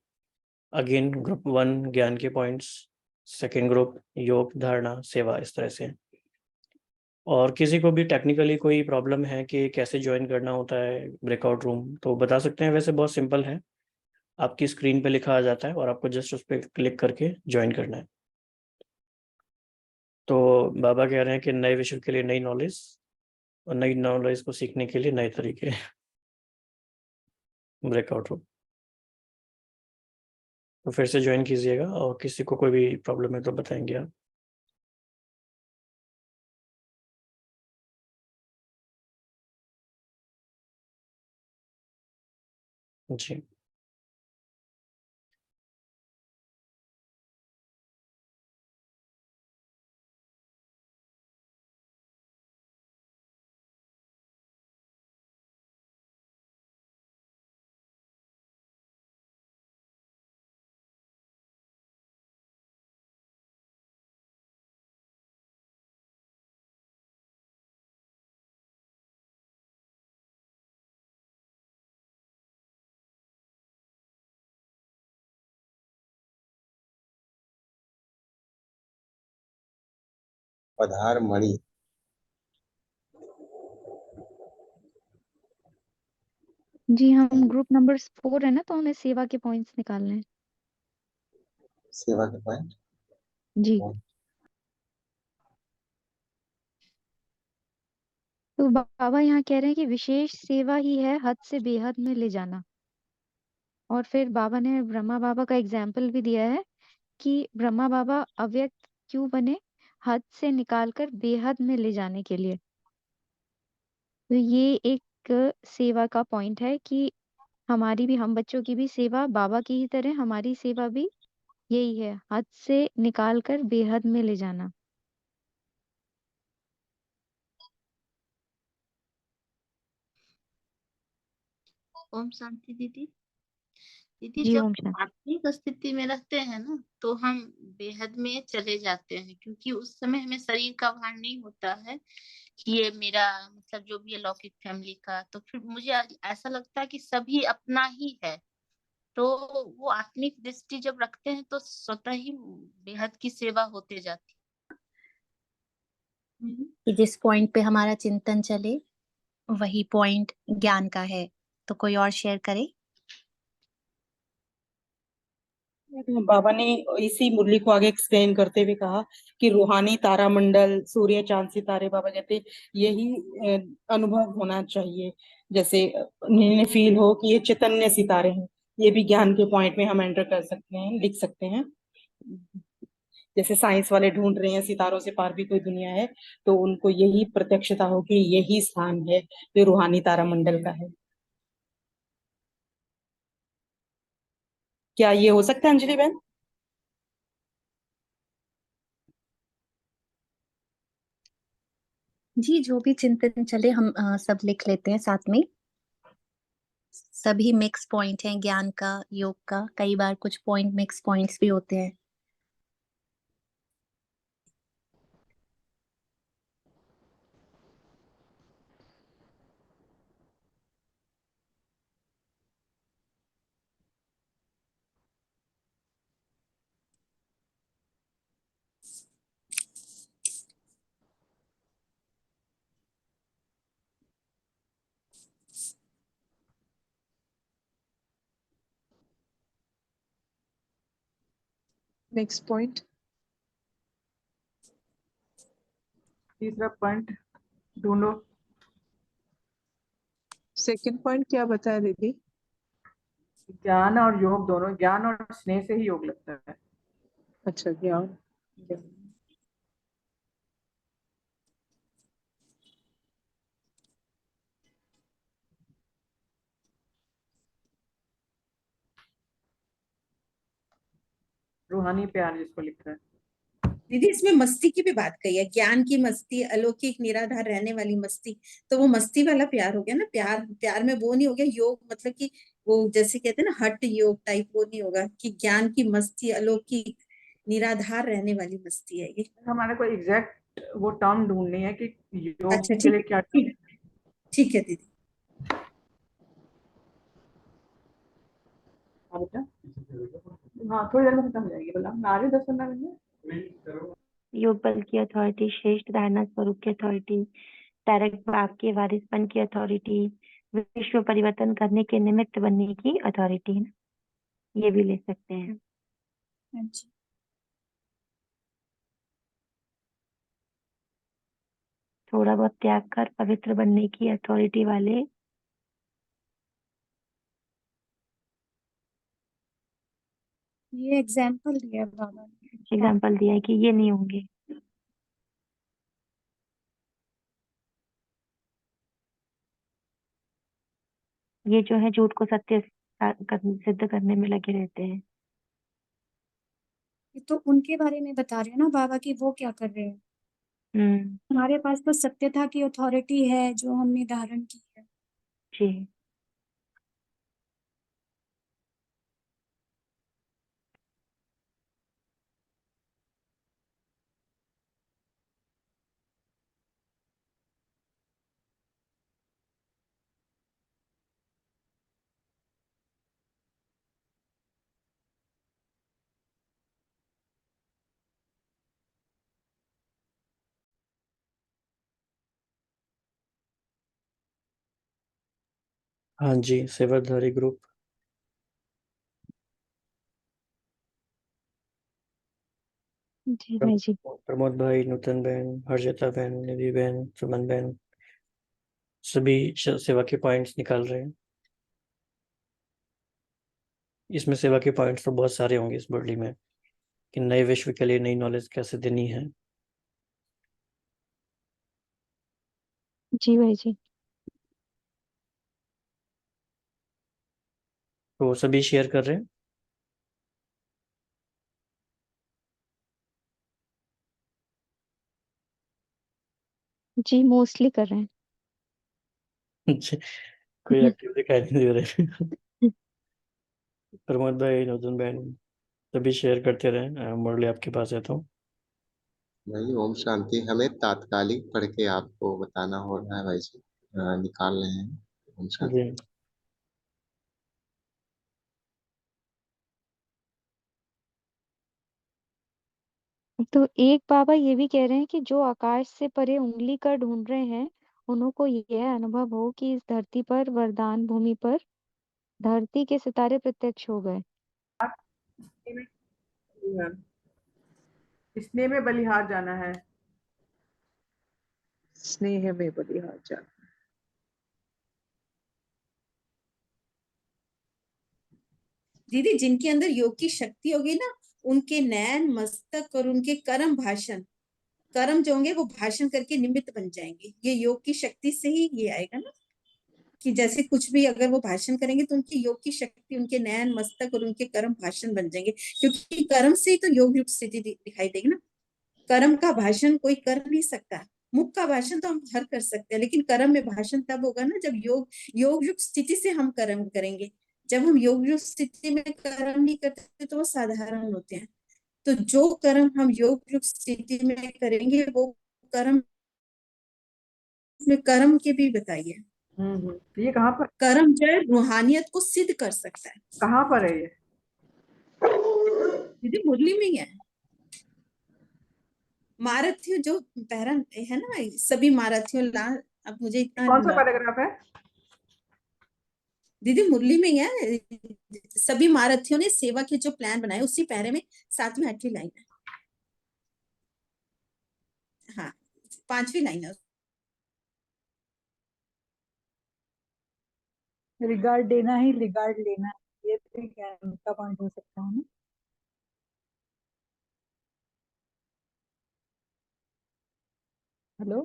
[SPEAKER 2] अगेन ग्रुप 1 ज्ञान के पॉइंट्स, सेकेंड ग्रुप योग, धारणा, सेवा, इस तरह से। और किसी को भी टेक्निकली कोई प्रॉब्लम है कि कैसे ज्वाइन करना होता है ब्रेकआउट रूम, तो बता सकते हैं। वैसे बहुत सिंपल है, आपकी स्क्रीन पे लिखा आ जाता है और आपको जस्ट उस पर क्लिक करके ज्वाइन करना है। तो बाबा कह रहे हैं कि नए विषय के लिए नई नॉलेज, और नई नॉलेज को सीखने के लिए नए तरीके। ब्रेकआउट रूम तो फिर से ज्वाइन कीजिएगा, और किसी को कोई भी प्रॉब्लम है तो बताएंगे आप। जी,
[SPEAKER 4] पधार मणि।
[SPEAKER 12] जी, हम ग्रुप नंबर 4 है ना, तो हमें सेवा के पॉइंट्स निकालने हैं।
[SPEAKER 4] सेवा के पॉइंट।
[SPEAKER 12] जी, तो बाबा यहाँ कह रहे हैं कि विशेष सेवा ही है हद से बेहद में ले जाना। और फिर बाबा ने ब्रह्मा बाबा का एग्जाम्पल भी दिया है कि ब्रह्मा बाबा अव्यक्त क्यों बने, हद से निकालकर बेहद में ले जाने के लिए। तो ये एक सेवा का पॉइंट है कि हमारी भी, हम बच्चों की भी सेवा बाबा की ही तरह, हमारी सेवा भी यही है, हद से निकालकर बेहद में ले जाना।
[SPEAKER 9] ओम शांति दीदी। दीदी
[SPEAKER 12] जी,
[SPEAKER 9] जब
[SPEAKER 12] ओम शांति।
[SPEAKER 9] आत्मिक स्थिति में रहते हैं ना, तो हम बेहद में चले जाते हैं, क्योंकि उस समय हमें शरीर का भान नहीं होता है कि ये मेरा मतलब जो भी है लौकिक फैमिली का। तो फिर मुझे ऐसा लगता है कि सभी अपना ही है। तो वो आत्मिक दृष्टि जब रखते हैं तो स्वतः ही बेहद की सेवा होते जाती है। कि जिस पॉइंट पे हमारा चिंतन चले वही पॉइंट ज्ञान का है। तो कोई और शेयर करे।
[SPEAKER 11] बाबा ने इसी मुरली को आगे एक्सप्लेन करते हुए कहा कि रूहानी तारामंडल, सूर्य, चांद, सितारे, बाबा कहते यही अनुभव होना चाहिए। जैसे उन्हें फील हो कि ये चैतन्य सितारे हैं। ये भी ज्ञान के पॉइंट में हम एंटर कर सकते हैं, लिख सकते हैं। जैसे साइंस वाले ढूंढ रहे हैं सितारों से पार भी कोई दुनिया है, तो उनको यही प्रत्यक्षता हो कि यही स्थान है जो रूहानी तारामंडल का है। क्या ये हो सकता है अंजलि बहन?
[SPEAKER 13] जी, जो भी चिंतन चले हम सब लिख लेते हैं साथ में। सभी मिक्स पॉइंट हैं ज्ञान का, योग का, कई बार कुछ पॉइंट मिक्स पॉइंट्स भी होते हैं।
[SPEAKER 10] नेक्स्ट पॉइंट,
[SPEAKER 5] तीसरा पॉइंट ढूंढो।
[SPEAKER 10] सेकंड पॉइंट क्या बताया दीदी?
[SPEAKER 5] ज्ञान और योग दोनों, ज्ञान और स्नेह से ही योग लगता है।
[SPEAKER 10] अच्छा, ज्ञान।
[SPEAKER 5] रूहानी प्यार जिसको लिखा है।
[SPEAKER 8] दीदी इसमें मस्ती की भी बात कही है, ज्ञान की मस्ती, अलौकिक निराधार रहने वाली मस्ती, तो वो मस्ती वाला प्यार हो गया ना। प्यार प्यार में वो नहीं हो गया योग, मतलब कि वो जैसे कहते हैं ना हट योग टाइप, वो नहीं होगा कि ज्ञान की मस्ती, अलौकिक निराधार रहने वाली मस्ती है ये।
[SPEAKER 5] हमारे को एग्जैक्ट वो टर्म ढूंढनी है कि योग
[SPEAKER 8] अच्छा
[SPEAKER 5] के
[SPEAKER 8] ठीक
[SPEAKER 5] लिए
[SPEAKER 8] है,
[SPEAKER 5] क्या
[SPEAKER 8] ठीक ठीक है दीदी।
[SPEAKER 5] हाँ बेटा, हाँ थोड़ी देर में खत्म हो जाएगी। बोला मैं आ रही हूँ 10-15 मिनट में।
[SPEAKER 3] योग बल की अथॉरिटी, श्रेष्ठ धारणा स्वरूप की अथॉरिटी, डायरेक्ट बाप के वारिसपन की अथॉरिटी, विश्व परिवर्तन करने के निमित्त बनने की अथॉरिटी, ये भी ले सकते हैं।
[SPEAKER 7] अच्छा,
[SPEAKER 3] थोड़ा बहुत त्याग कर पवित्र बनने की अथॉरिटी वाले,
[SPEAKER 7] ये एग्जाम्पल दिया बाबा ने।
[SPEAKER 3] एग्जाम्पल दिया है कि ये नहीं होंगे। ये जो है झूठ को सत्य सिद्ध करने में लगे रहते हैं।
[SPEAKER 7] ये तो उनके बारे में बता रहे हैं ना बाबा की वो क्या कर रहे हैं।
[SPEAKER 3] हम्म।
[SPEAKER 7] हमारे पास तो सत्यता की अथॉरिटी है जो हमने धारण की है।
[SPEAKER 3] जी।
[SPEAKER 2] हाँ जी, सेवाधारी ग्रुप।
[SPEAKER 12] जी भाई जी।
[SPEAKER 2] प्रमोद भाई, नूतन बहन, हर्षिता बहन, निधि बहन, सुमन बहन, सभी सेवा के पॉइंट्स निकाल रहे हैं। इसमें सेवा के पॉइंट्स तो बहुत सारे होंगे इस मुरली में, कि नए विश्व के लिए नई नॉलेज कैसे देनी है।
[SPEAKER 12] जी भाई जी।
[SPEAKER 2] तो सभी शेयर कर रहे हैं।
[SPEAKER 12] जी मोस्टली कर रहे हैं।
[SPEAKER 2] कोई एक्टिव दिखाई नहीं दे रहे। प्रमोद भाई, नूतन बहन, सभी शेयर करते रहे, मुरली आपके पास है तो।
[SPEAKER 4] भाई ओम शांति, हमें तात्कालिक पढ़ के आपको बताना हो रहा है भाई जी। निकाल रहे हैं। ओम शांति।
[SPEAKER 2] जी।
[SPEAKER 12] तो एक बाबा ये भी कह रहे हैं कि जो आकाश से परे उंगली कर ढूंढ रहे हैं, उनको यह अनुभव हो कि इस धरती पर, वरदान भूमि पर, धरती के सितारे प्रत्यक्ष हो गए।
[SPEAKER 5] स्नेह में बलिहार जाना है।
[SPEAKER 10] स्नेह में बलिहार जाना।
[SPEAKER 8] दीदी जिनके अंदर योग की शक्ति होगी ना, उनके नयन, मस्तक और उनके कर्म भाषण, कर्म जो होंगे वो भाषण करके निमित्त बन जाएंगे। ये योग की शक्ति से ही ये आएगा ना। कि जैसे कुछ भी अगर वो भाषण करेंगे तो उनकी योग की शक्ति, उनके नयन मस्तक और उनके कर्म भाषण बन जाएंगे, क्योंकि कर्म से ही तो योग युक्त स्थिति दिखाई देगी ना। कर्म का भाषण कोई कर नहीं सकता। मुख का भाषण तो हम हर कर सकते हैं, लेकिन कर्म में भाषण तब होगा ना जब योग युक्त स्थिति से हम कर्म करेंगे। जब हम योग युक्त स्थिति में कर्म नहीं करते तो वो साधारण होते हैं। तो जो कर्म हम योग युक्त स्थिति में करेंगे वो कर्म में कर्म के भी बताइए।
[SPEAKER 5] ये कहाँ पर,
[SPEAKER 8] कर्म जो है रूहानियत को सिद्ध कर सकता है।
[SPEAKER 5] कहाँ पर है ये?
[SPEAKER 8] दीदी मुरली में ही है। मारथियों जो पैरा है ना, सभी मारथियों ला, अब मुझे इतना
[SPEAKER 5] कौन सा पैराग्राफ है?
[SPEAKER 8] दीदी मुरली में ही है। सभी मारथियों ने सेवा के जो प्लान बनाए उसी पैरे में 7वीं 8वीं लाइन है। हाँ 5वीं लाइन है।
[SPEAKER 6] रिगार्ड देना ही रिगार्ड लेना, ये भी ज्ञान का पॉइंट हो सकता है ना। हेलो,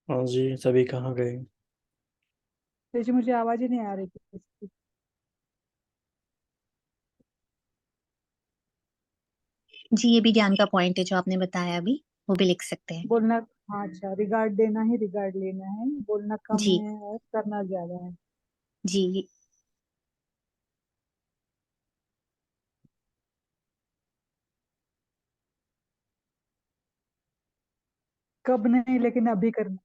[SPEAKER 2] हाँ जी, सभी कहाँ गए?
[SPEAKER 6] जैसे मुझे आवाज ही नहीं आ रही थी इसकी।
[SPEAKER 13] जी ये भी ज्ञान का पॉइंट है जो आपने बताया अभी, वो भी लिख सकते हैं।
[SPEAKER 6] बोलना, हाँ अच्छा, रिगार्ड देना ही रिगार्ड लेना है, बोलना कम
[SPEAKER 13] जी
[SPEAKER 6] है और करना ज्यादा है।
[SPEAKER 13] जी।
[SPEAKER 6] कब नहीं, लेकिन अभी करना।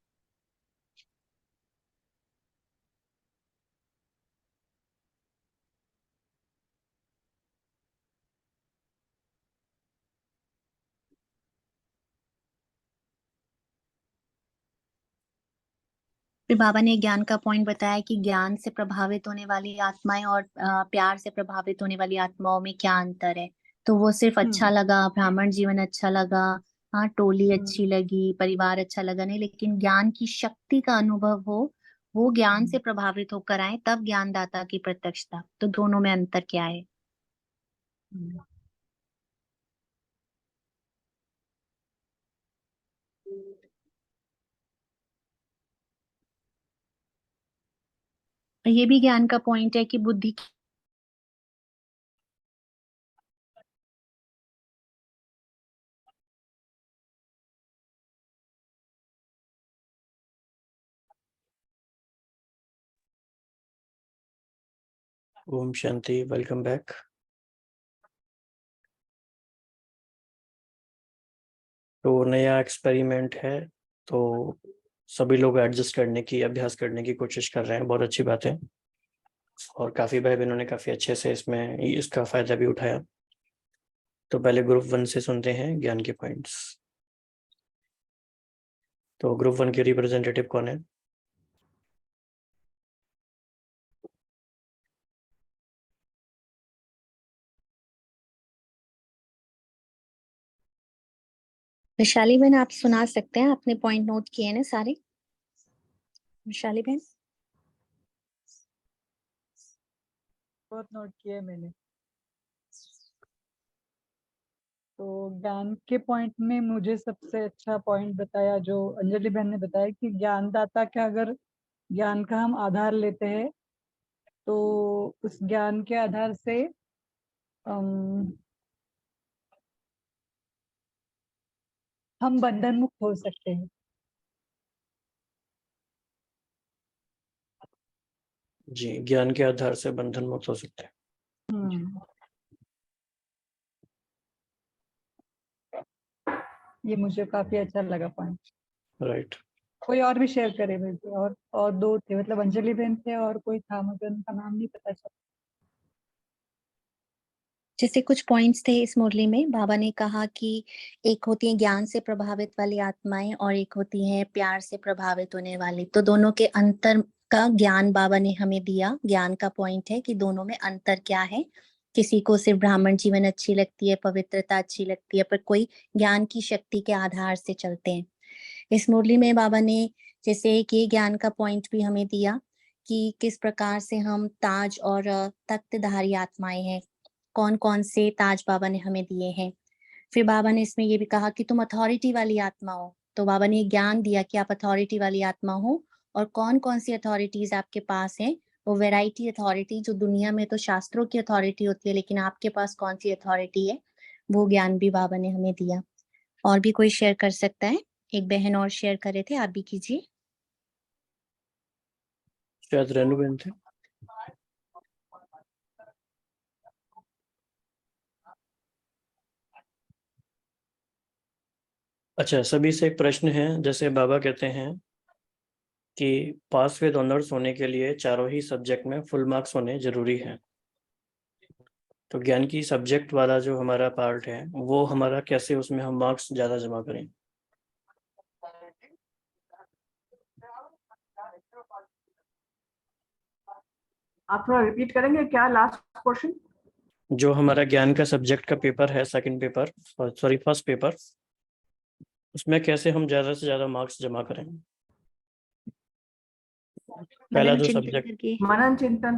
[SPEAKER 13] फिर बाबा ने ज्ञान का पॉइंट बताया कि ज्ञान से प्रभावित होने वाली आत्माएं और प्यार से प्रभावित होने वाली आत्माओं में क्या अंतर है। तो वो सिर्फ अच्छा लगा, ब्राह्मण जीवन अच्छा लगा, हाँ टोली अच्छी लगी, परिवार अच्छा लगा नहीं, लेकिन ज्ञान की शक्ति का अनुभव हो, वो ज्ञान से प्रभावित होकर आए, तब ज्ञानदाता की प्रत्यक्षता। तो दोनों में अंतर क्या है? ये भी ज्ञान का पॉइंट है कि बुद्धि
[SPEAKER 2] ओम शांति, वेलकम बैक। तो नया एक्सपेरिमेंट है, तो सभी लोग एडजस्ट करने की, अभ्यास करने की कोशिश कर रहे हैं, बहुत अच्छी बात है। और काफी भाई बहनों ने काफी अच्छे से इसमें इसका फायदा भी उठाया। तो पहले ग्रुप 1 से सुनते हैं ज्ञान के पॉइंट्स। तो ग्रुप 1 के रिप्रेजेंटेटिव कौन है?
[SPEAKER 13] वैशाली बहन आप सुना सकते हैं, आपने पॉइंट नोट किए हैं ना सारे? वैशाली बहन
[SPEAKER 6] बहुत नोट किया मैंने। तो ज्ञान के पॉइंट में मुझे सबसे अच्छा पॉइंट बताया जो अंजलि बहन ने बताया कि ज्ञानदाता का अगर ज्ञान का हम आधार लेते हैं तो उस ज्ञान के आधार से हम बंधन मुक्त हो सकते हैं।
[SPEAKER 2] जी, ज्ञान के आधार से बंधन मुक्त हो सकते हैं।
[SPEAKER 6] ये मुझे काफी अच्छा लगा पॉइंट।
[SPEAKER 2] राइट।
[SPEAKER 6] कोई और भी शेयर करे मेरे से, और दो थे, मतलब अंजलि बहन थे और कोई था, मुझे उनका नाम नहीं पता चला।
[SPEAKER 13] जैसे कुछ पॉइंट्स थे इस मुरली में, बाबा ने कहा कि एक होती है ज्ञान से प्रभावित वाली आत्माएं और एक होती है प्यार से प्रभावित होने वाली। तो दोनों के अंतर का ज्ञान बाबा ने हमें दिया। ज्ञान का पॉइंट है कि दोनों में अंतर क्या है। किसी को सिर्फ ब्राह्मण जीवन अच्छी लगती है, पवित्रता अच्छी लगती है, पर कोई ज्ञान की शक्ति के आधार से चलते हैं। इस मुरली में बाबा ने जैसे एक ये ज्ञान का पॉइंट भी हमें दिया कि किस प्रकार से हम ताज और तख्तधारी आत्माएं हैं, कौन कौन से ताज बाबा ने हमें दिए हैं। फिर बाबा ने इसमें ये भी कहा कि तुम अथॉरिटी वाली आत्मा हो। तो बाबा ने ज्ञान दिया कि आप अथॉरिटी वाली आत्मा हो और कौन कौन सी अथॉरिटीज आपके पास है, वो वैरायटी अथॉरिटी जो दुनिया में तो शास्त्रों की अथॉरिटी होती है, लेकिन आपके पास कौन सी अथॉरिटी है, वो ज्ञान भी बाबा ने हमें दिया। और भी कोई शेयर कर सकता है? एक बहन और शेयर कर रहे थे, आप भी कीजिए।
[SPEAKER 2] शायद रेनू बहन थे। अच्छा, सभी से एक प्रश्न है। जैसे बाबा कहते हैं कि पास विद ऑनर्स होने के लिए चारों ही सब्जेक्ट में फुल मार्क्स होने जरूरी है, तो ज्ञान की सब्जेक्ट वाला जो हमारा पार्ट है वो हमारा कैसे उसमें हम मार्क्स ज्यादा जमा करें?
[SPEAKER 5] आप थोड़ा रिपीट करेंगे क्या लास्ट पोर्शन?
[SPEAKER 2] जो हमारा ज्ञान का सब्जेक्ट का पेपर है, second paper, sorry first paper, उसमें कैसे हम ज्यादा से ज्यादा मार्क्स जमा करें? पहला
[SPEAKER 3] मनन
[SPEAKER 2] जो
[SPEAKER 3] चिंतन
[SPEAKER 2] सब्जेक्ट,
[SPEAKER 3] करके।
[SPEAKER 5] मनन चिंतन।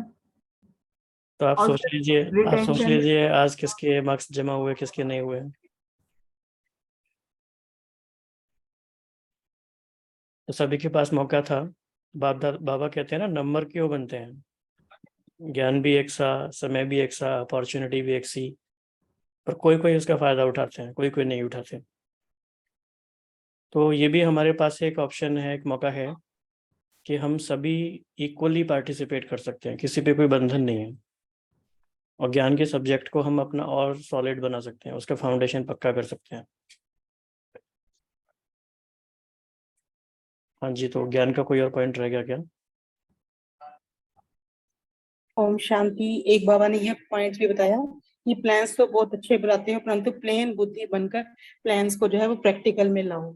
[SPEAKER 2] तो आप
[SPEAKER 5] और
[SPEAKER 2] सोच लीजिए,
[SPEAKER 5] रिटेंशन।
[SPEAKER 2] आज किसके मार्क्स जमा हुए, किसके नहीं हुए। तो सभी के पास मौका था। बाबा कहते हैं ना, नंबर क्यों बनते हैं? ज्ञान भी एक सा, समय भी एक सा, अपॉर्चुनिटी भी एक सी, पर कोई कोई उसका फायदा उठाते हैं, कोई कोई नहीं उठाते। तो ये भी हमारे पास एक ऑप्शन है, एक मौका है कि हम सभी इक्वली पार्टिसिपेट कर सकते हैं, किसी पे कोई बंधन नहीं है, और ज्ञान के सब्जेक्ट को हम अपना और सॉलिड बना सकते हैं, उसका फाउंडेशन पक्का कर सकते हैं। हाँ जी, तो ज्ञान का कोई और पॉइंट रह गया क्या?
[SPEAKER 11] ओम शांति। एक बाबा ने ये पॉइंट भी बताया कि प्लान्स तो बहुत अच्छे बनाते हैं, परंतु प्लेन बुद्धि बनकर प्लान्स को जो है वो प्रैक्टिकल में लाओ।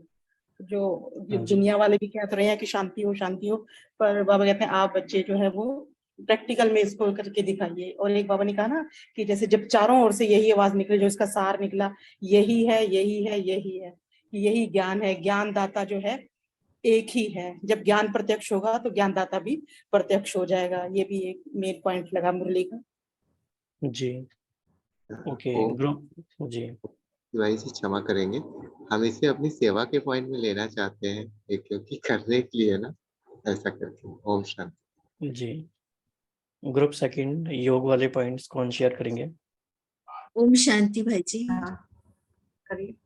[SPEAKER 11] जो दुनिया वाले भी कह रहे हैं कि शांति हो शांति हो, पर बाबा कहते हैं आप बच्चे जो है वो प्रैक्टिकल में इसको करके दिखाइए। और एक बाबा ने कहा ना कि जैसे जब चारों ओर से यही आवाज निकले, जो इसका सार निकला, यही है यही है यही है, यही ज्ञान है, ज्ञानदाता जो है एक ही है। जब ज्ञान प्रत्यक्ष होगा तो ज्ञानदाता भी प्रत्यक्ष हो जाएगा। ये भी एक मेन पॉइंट लगा मुरली का।
[SPEAKER 2] जी, ओके
[SPEAKER 4] ओम
[SPEAKER 2] ग्रुप जी।
[SPEAKER 4] भाई से क्षमा करेंगे, हम इसे अपनी सेवा के पॉइंट में लेना चाहते हैं, क्योंकि करने के लिए ना, ऐसा करके। ओम शांति।
[SPEAKER 2] जी, ग्रुप सेकंड योग वाले पॉइंट्स कौन शेयर करेंगे?
[SPEAKER 8] ओम शांति भाई जी।
[SPEAKER 5] हाँ, करिए।
[SPEAKER 2] हाँ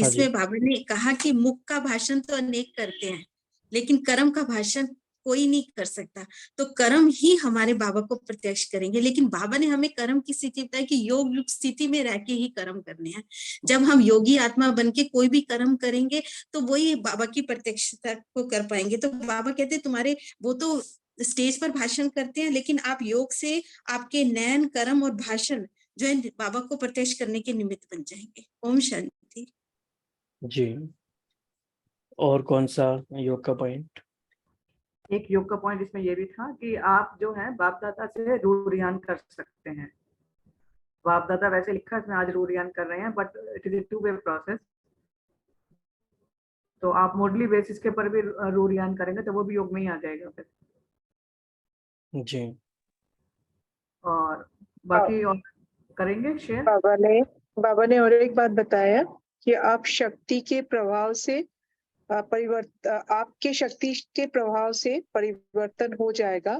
[SPEAKER 2] जी।
[SPEAKER 8] इसमें बाबा ने कहा कि मुख का भाषण तो अनेक करते हैं, लेकिन कर्म का भाषण कोई नहीं कर सकता। तो कर्म ही हमारे बाबा को प्रत्यक्ष करेंगे, लेकिन बाबा ने हमें कर्म की स्थिति बताई कि योग युक्त स्थिति में रह के ही कर्म करने हैं। जब हम योगी आत्मा बन के कोई भी कर्म करेंगे तो वही बाबा की प्रत्यक्षता को कर पाएंगे। तो बाबा कहते हैं तुम्हारे वो तो स्टेज पर भाषण करते हैं, लेकिन आप योग से आपके नयन कर्म और भाषण जो है बाबा को प्रत्यक्ष करने के निमित्त बन जाएंगे। ओम शांति।
[SPEAKER 2] जी, और कौन सा योग का पॉइंट?
[SPEAKER 5] एक योग का पॉइंट इसमें ये भी था कि आप जो है बाप दादा से रूरियान कर सकते हैं। बाप दादा वैसे लिखा इसमें आज रूरियान कर रहे हैं, but it is two way process. तो आप मोडली बेसिस के पर भी रूरियान करेंगे तो वो भी योग में ही आ जाएगा फिर।
[SPEAKER 2] जी,
[SPEAKER 5] और बाकी और करेंगे शेयर।
[SPEAKER 10] बाबा ने और एक बात बताया कि आप शक्ति के प्रभाव से आपके शक्ति के प्रभाव से परिवर्तन हो जाएगा,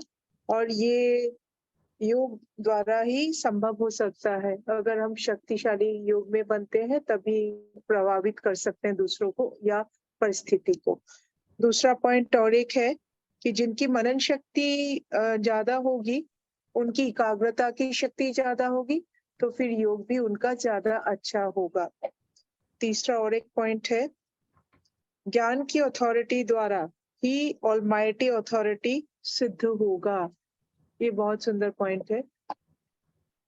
[SPEAKER 10] और ये योग द्वारा ही संभव हो सकता है। अगर हम शक्तिशाली योग में बनते हैं तभी प्रभावित कर सकते हैं दूसरों को या परिस्थिति को। दूसरा पॉइंट और एक है कि जिनकी मनन शक्ति ज्यादा होगी, उनकी एकाग्रता की शक्ति ज्यादा होगी, तो फिर योग भी उनका ज्यादा अच्छा होगा। तीसरा और एक पॉइंट है, ज्ञान की अथॉरिटी द्वारा ही ऑलमाइटी अथॉरिटी सिद्ध होगा। ये बहुत सुंदर पॉइंट है।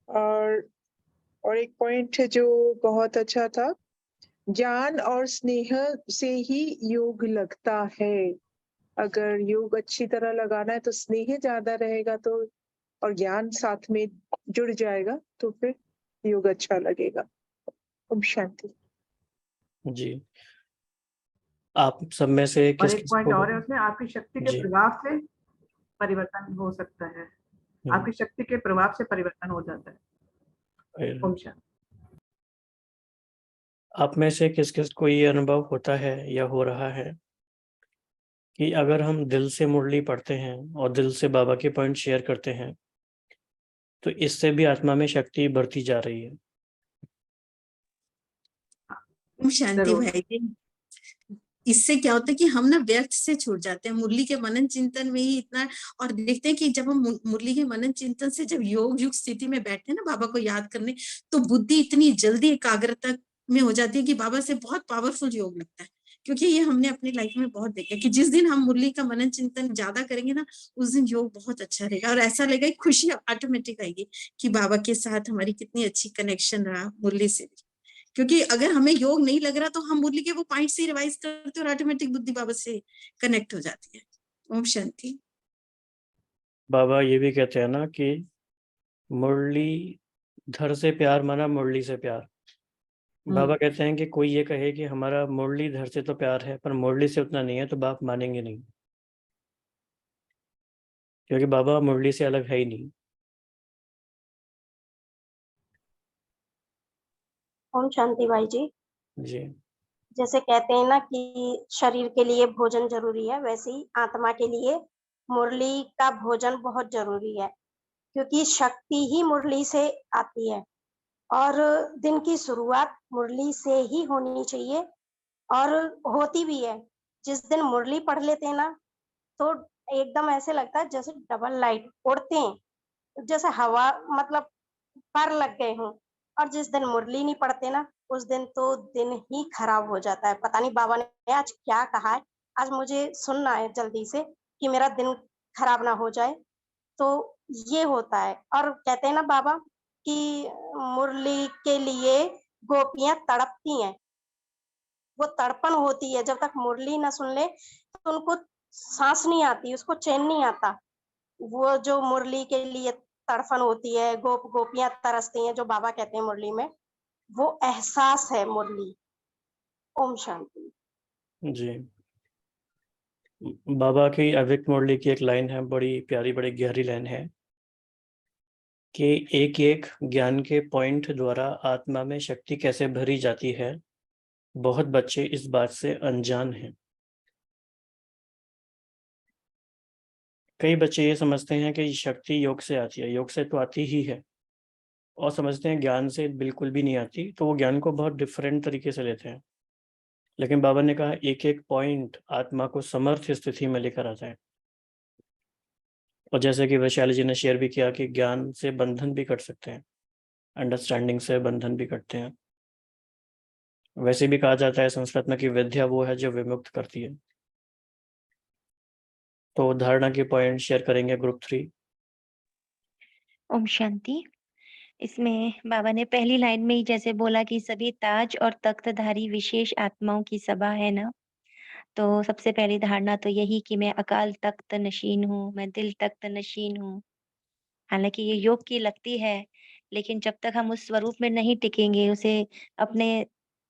[SPEAKER 10] और एक पॉइंट है जो बहुत अच्छा था, ज्ञान और स्नेह से ही योग लगता है। अगर योग अच्छी तरह लगाना है तो स्नेह ज्यादा रहेगा, तो और ज्ञान साथ में जुड़ जाएगा तो फिर योग अच्छा लगेगा। ओम शांति।
[SPEAKER 2] जी, आप सब में से
[SPEAKER 5] और
[SPEAKER 2] किस
[SPEAKER 5] एक
[SPEAKER 2] किस
[SPEAKER 5] पॉइंट
[SPEAKER 2] को?
[SPEAKER 5] और है उसमें, आपकी शक्ति के
[SPEAKER 2] जी।
[SPEAKER 5] प्रभाव से परिवर्तन हो सकता है। आपकी शक्ति के प्रभाव से परिवर्तन हो जाता है। ओम शांति।
[SPEAKER 2] आप में से किस किस को ये अनुभव होता है या हो रहा है कि अगर हम दिल से मुरली पढ़ते हैं और दिल से बाबा के पॉइंट शेयर करते हैं तो इससे भी आत्मा में शक्ति बढ़ती जा रही है।
[SPEAKER 8] ओम शांति
[SPEAKER 5] जरूर।
[SPEAKER 8] भाई जी। इससे क्या होता है कि हम ना व्यर्थ से छूट जाते हैं, मुरली के मनन चिंतन में ही इतना, और देखते हैं कि जब हम मुरली के मनन चिंतन से जब योग युक्त स्थिति में बैठते हैं ना बाबा को याद करने, तो बुद्धि इतनी जल्दी एकाग्रता में हो जाती है कि बाबा से बहुत पावरफुल योग लगता है। क्योंकि ये हमने अपनी लाइफ में बहुत देखा कि जिस दिन हम मुरली का मनन चिंतन ज्यादा करेंगे ना, उस दिन योग बहुत अच्छा रहेगा और ऐसा लगेगा, खुशी ऑटोमेटिक आएगी कि बाबा के साथ हमारी कितनी अच्छी कनेक्शन रहा मुरली से भी। क्योंकि अगर हमें योग नहीं लग रहा तो हम मुरली के वो पॉइंट से रिवाइज करते हैं और ऑटोमेटिक बुद्धि बाबा से कनेक्ट हो जाती है। ओम शांति।
[SPEAKER 2] बाबा ये भी कहते हैं ना कि मुरली धर से प्यार माना मुरली से प्यार। बाबा कहते हैं कि कोई ये कहे कि हमारा मुरलीधर से तो प्यार है पर मुरली से उतना नहीं है तो बाप मानेंगे नहीं, क्योंकि बाबा मुरली से अलग है ही नहीं।
[SPEAKER 14] ओम शांति भाई जी।
[SPEAKER 2] जी
[SPEAKER 14] जैसे कहते हैं ना कि शरीर के लिए भोजन जरूरी है, वैसे ही आत्मा के लिए मुरली का भोजन बहुत जरूरी है, क्योंकि शक्ति ही मुरली से आती है और दिन की शुरुआत मुरली से ही होनी चाहिए और होती भी है। जिस दिन मुरली पढ़ लेते हैं ना तो एकदम ऐसे लगता है जैसे डबल लाइट उड़ते हैं, जैसे हवा मतलब पर लग गए हों। और जिस दिन मुरली नहीं पढ़ते ना उस दिन तो दिन ही खराब हो जाता है। पता नहीं बाबा ने आज क्या कहा है, आज मुझे सुनना है जल्दी से कि मेरा दिन खराब ना हो जाए। तो ये होता है। और कहते हैं ना बाबा कि मुरली के लिए गोपियां तड़पती हैं, वो तड़पन होती है, जब तक मुरली ना सुन ले तो उनको सांस नहीं आती, उसको चैन नहीं आता। वो जो मुरली के लिए तड़फन होती है, गोपियां तरसती हैं, जो बाबा कहते हैं मुरली में, वो एहसास है मुरली। ओम शांति।
[SPEAKER 2] जी। बाबा की अव्यक्त मुरली की एक लाइन है, बड़ी प्यारी बड़ी गहरी लाइन है कि एक एक ज्ञान के पॉइंट द्वारा आत्मा में शक्ति कैसे भरी जाती है, बहुत बच्चे इस बात से अनजान हैं। कई बच्चे ये समझते हैं कि शक्ति योग से आती है, योग से तो आती ही है, और समझते हैं ज्ञान से बिल्कुल भी नहीं आती, तो वो ज्ञान को बहुत डिफरेंट तरीके से लेते हैं। लेकिन बाबा ने कहा एक एक पॉइंट आत्मा को समर्थ स्थिति में लेकर आता है। और जैसे कि वैशाली जी ने शेयर भी किया कि ज्ञान से बंधन भी कट सकते हैं, अंडरस्टैंडिंग से बंधन भी कटते हैं। वैसे भी कहा जाता है संस्कृत में कि विद्या वो है जो विमुक्त करती है। तो धारणा के पॉइंट शेयर करेंगे ग्रुप 3।
[SPEAKER 3] ओम शांति। इसमें बाबा ने पहली लाइन में ही जैसे बोला कि सभी ताज और तख्तधारी विशेष आत्माओं की सभा है ना, तो सबसे पहली धारणा तो यही कि मैं अकाल तख्त नशीन हूँ, मैं दिल तख्त नशीन हूँ। हालांकि ये योग की लगती है, लेकिन जब तक हम उस स्वरूप में नहीं टिकेंगे, उसे अपने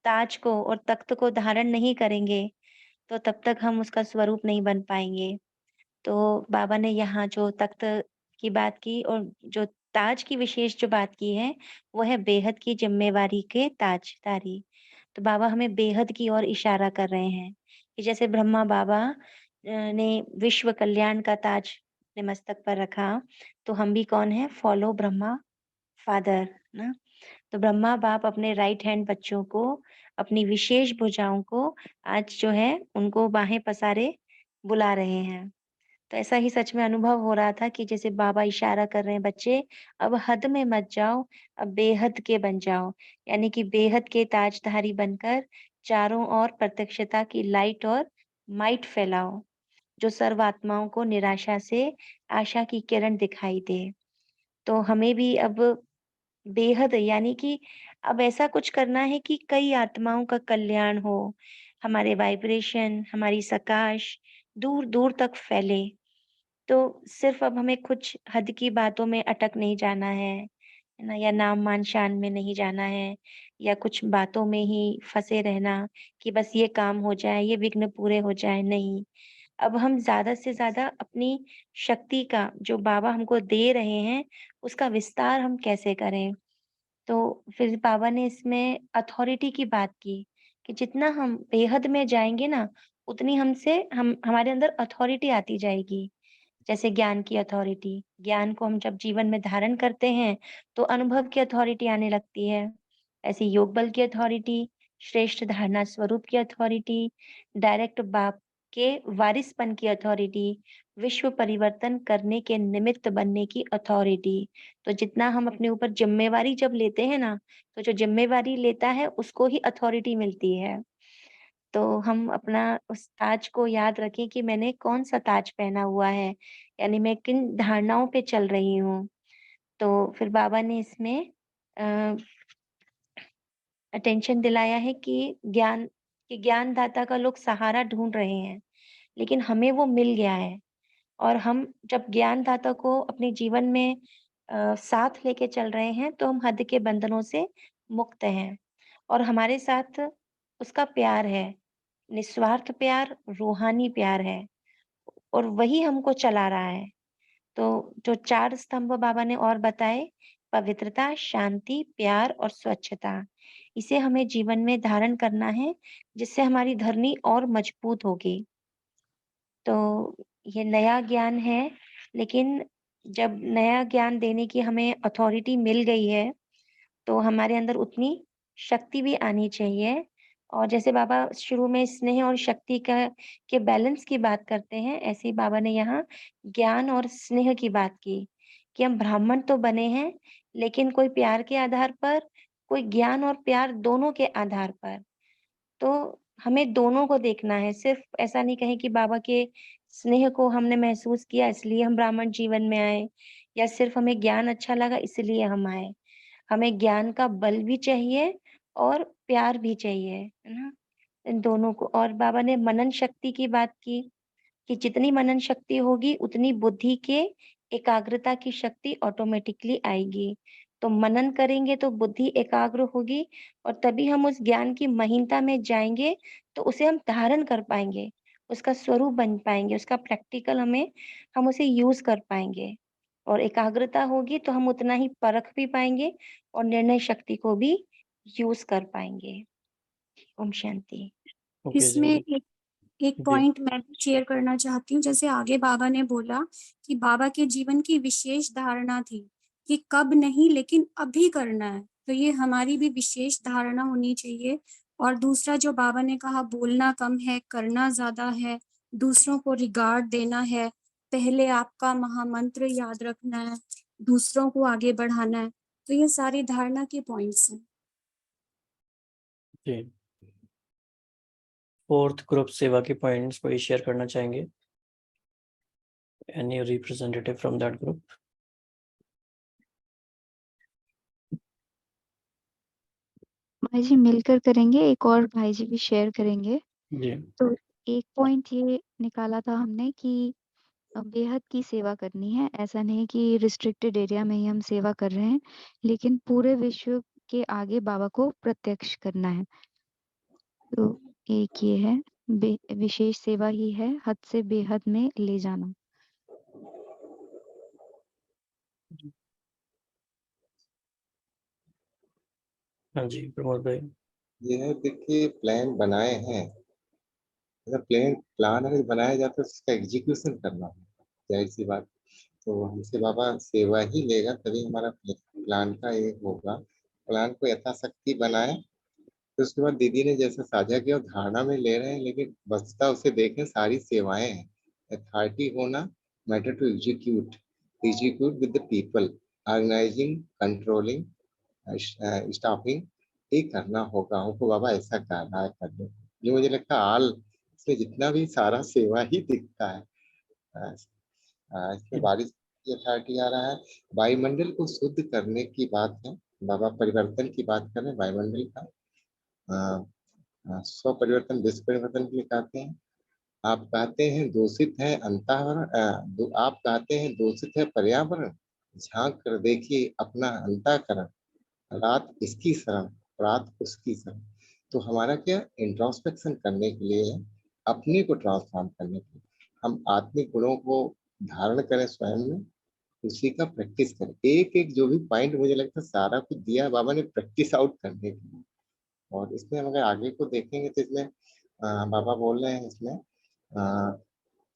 [SPEAKER 3] ताज को और तख्त को धारण नहीं करेंगे, तो तब तक हम उसका स्वरूप नहीं बन पाएंगे। तो बाबा ने यहाँ जो तख्त की बात की और जो ताज की विशेष जो बात की है, वो है बेहद की जिम्मेवारी के ताजदारी। तो बाबा हमें बेहद की ओर इशारा कर रहे हैं कि जैसे ब्रह्मा बाबा ने विश्व कल्याण का ताज अपने मस्तक पर रखा, तो हम भी कौन है? फॉलो ब्रह्मा फादर ना। तो ब्रह्मा बाप अपने राइट हैंड बच्चों को, अपनी विशेष भुजाओं को आज जो है उनको बाहें पसारे बुला रहे हैं। तो ऐसा ही सच में अनुभव हो रहा था कि जैसे बाबा इशारा कर रहे हैं, बच्चे अब हद में मत जाओ, अब बेहद के बन जाओ। यानी कि बेहद के ताजधारी बनकर चारों ओर प्रत्यक्षता की लाइट और माइट फैलाओ, जो सर्व आत्माओं को निराशा से आशा की किरण दिखाई दे। तो हमें भी अब बेहद यानी कि अब ऐसा कुछ करना है कि कई आत्माओं का कल्याण हो, हमारे वाइब्रेशन, हमारी सकाश दूर-दूर तक फैले। तो सिर्फ अब हमें कुछ हद की बातों में अटक नहीं जाना है ना? या नाम-मान शान में नहीं जाना है, या कुछ बातों में ही फँसे रहना कि बस ये काम हो जाए, ये विघ्न पूरे हो जाए, नहीं। अब हम ज़्यादा से ज़्यादा अपनी शक्ति का जो बाबा हमको दे रहे हैं, उसका विस्तार हम कैसे करें? तो फिर बाबा ने इसमें अथॉरिटी की बात की कि जितना हम बेहद में जाएँगे ना, उतनी हम हमारे अंदर अथॉरिटी आती जाएगी। जैसे ज्ञान की अथॉरिटी, ज्ञान को हम जब जीवन में धारण करते हैं तो अनुभव की अथॉरिटी आने लगती है। ऐसे योग बल की अथॉरिटी, श्रेष्ठ धारणा स्वरूप की अथॉरिटी, डायरेक्ट बाप के वारिसपन की अथॉरिटी, विश्व परिवर्तन करने के निमित्त बनने की अथॉरिटी। तो जितना हम अपने ऊपर जिम्मेवारी जब लेते हैं ना, तो जो जिम्मेवारी लेता है उसको ही अथॉरिटी मिलती है। तो हम अपना उस ताज को याद रखें कि मैंने कौन-सा ताज पहना हुआ है, यानी मैं किन धारणाओं पे चल रही हूँ। तो फिर बाबा ने इसमें अ, अटेंशन दिलाया है कि ज्ञानदाता का लोग सहारा ढूँढ रहे हैं, लेकिन हमें वो मिल गया है और हम जब ज्ञानदाता को अपने जीवन में साथ लेके चल रहे हैं, तो हम हद के बंधनों से मुक्त हैं और हमारे साथ उसका प्यार है, निस्वार्थ प्यार, रूहानी प्यार है और वही हमको चला रहा है। तो जो 4 स्तंभ बाबा ने और बताए, पवित्रता, शांति, प्यार और स्वच्छता, इसे हमें जीवन में धारण करना है, जिससे हमारी धरनी और मजबूत होगी। तो ये नया ज्ञान है, लेकिन जब नया ज्ञान देने की हमें अथॉरिटी मिल गई है, तो हमारे अंदर उतनी शक्ति भी आनी चाहिए और जैसे बाबा शुरू में स्नेह और शक्ति का के बैलेंस की बात करते हैं, ऐसे ही बाबा ने यहाँ ज्ञान और स्नेह की बात की, कि हम ब्राह्मण तो बने हैं, लेकिन कोई प्यार के आधार पर, कोई ज्ञान और प्यार दोनों के आधार पर। तो हमें दोनों को देखना है, सिर्फ़ ऐसा नहीं कहें कि बाबा के स्नेह को हमने महसूस किया इसलिए हम ब्राह्मण जीवन में आए या सिर्फ़ हमें ज्ञान अच्छा लगा इसलिए हम आए। हमें ज्ञान का बल भी चाहिए और प्यार भी चाहिए, है ना? इन दोनों को और बाबा ने मनन शक्ति की बात की, कि जितनी मनन शक्ति होगी उतनी बुद्धि के एकाग्रता की शक्ति ऑटोमेटिकली आएगी। तो मनन करेंगे तो बुद्धि एकाग्र होगी और तभी हम उस ज्ञान की महीनता में जाएँगे, तो उसे हम धारण कर पाएँगे, उसका स्वरूप बन पाएँगे, उसका प्रैक्टिकल हम उसे यूज़ कर पाएँगे। और एकाग्रता होगी तो हम उतना ही परख भी पाएँगे और निर्णय शक्ति को भी यूज़ कर पाएँगे। ओम शांति।
[SPEAKER 2] ओके जी।
[SPEAKER 7] इसमें एक एक
[SPEAKER 2] जी।
[SPEAKER 7] पॉइंट मैं भी शेयर करना चाहती हूँ। जैसे आगे बाबा ने बोला कि बाबा के जीवन की विशेष धारणा थी कि कब नहीं लेकिन अभी करना है। तो ये हमारी भी विशेष धारणा होनी चाहिए। और दूसरा जो बाबा ने कहा बोलना कम है, करना ज़्यादा है, दूसरों को रिगार्ड देना है, पहले आपका महामंत्र याद रखना है, दूसरों को आगे बढ़ाना है। तो ये सारी धारणा के पॉइंट्स हैं।
[SPEAKER 2] जी। 4th ग्रुप सेवा के पॉइंट्स कोई शेयर करना चाहेंगे? Any representative from that group?
[SPEAKER 12] भाई जी मिलकर करेंगे, एक और भाई जी भी शेयर करेंगे।
[SPEAKER 2] जी।
[SPEAKER 12] तो एक पॉइंट ये निकाला था हमने कि बेहद की सेवा करनी है। ऐसा नहीं कि रिस्ट्रिक्टेड एरिया में ही हम सेवा कर रहे हैं, लेकिन पूरे विश्व के आगे बाबा को प्रत्यक्ष करना है। तो एक ये है, विशेष सेवा ही है हद से बेहद में ले जाना।
[SPEAKER 2] हाँ जी, प्रमोद भाई।
[SPEAKER 4] यह देखिए प्लान बनाए हैं, अगर प्लान अगर बनाया जाता है तो उसका एग्जीक्यूशन करना होगा, जाहिर सी बात। तो हमसे बाबा सेवा ही लेगा तभी हमारा प्लान का एक होगा। प्लान को यथाशक्ति बनाए, तो उसके बाद दीदी ने जैसे साझा किया धारणा में ले रहे हैं, लेकिन बचता उसे देखें सारी सेवाएं हैं। अथॉरिटी होना, matter to execute, execute with the people, organizing, controlling, staffing, ये करना होगा हमको। बाबा ऐसा करना है करने, ये मुझे लगता है आल इसमें जितना भी सारा सेवा ही दिखता है। इसमें बारिश की अथॉरिटी आ रहा है, वायुमंडल को शुद्ध करने की बात है। बाबा परिवर्तन की बात कर रहे हैं वायुमंडल का। स्व परिवर्तन विश्व परिवर्तन के लिए कहते हैं। आप कहते हैं दूषित है अंतःकरण, आप कहते हैं दूषित है पर्यावरण, झांक कर देखिए अपना अंतःकरण, रात इसकी शरण, रात उसकी शरण। तो हमारा क्या इंट्रोस्पेक्शन करने के लिए है, अपने को ट्रांसफॉर्म करने के लिए हम आत्मिक गुणों को धारण करें स्वयं में, उसी का प्रैक्टिस करें। एक एक जो भी पॉइंट मुझे लगता है सारा कुछ दिया है बाबा ने प्रैक्टिस आउट करने के लिए। और इसमें हम अगर आगे को देखेंगे तो इसमें बाबा बोल रहे हैं इसमें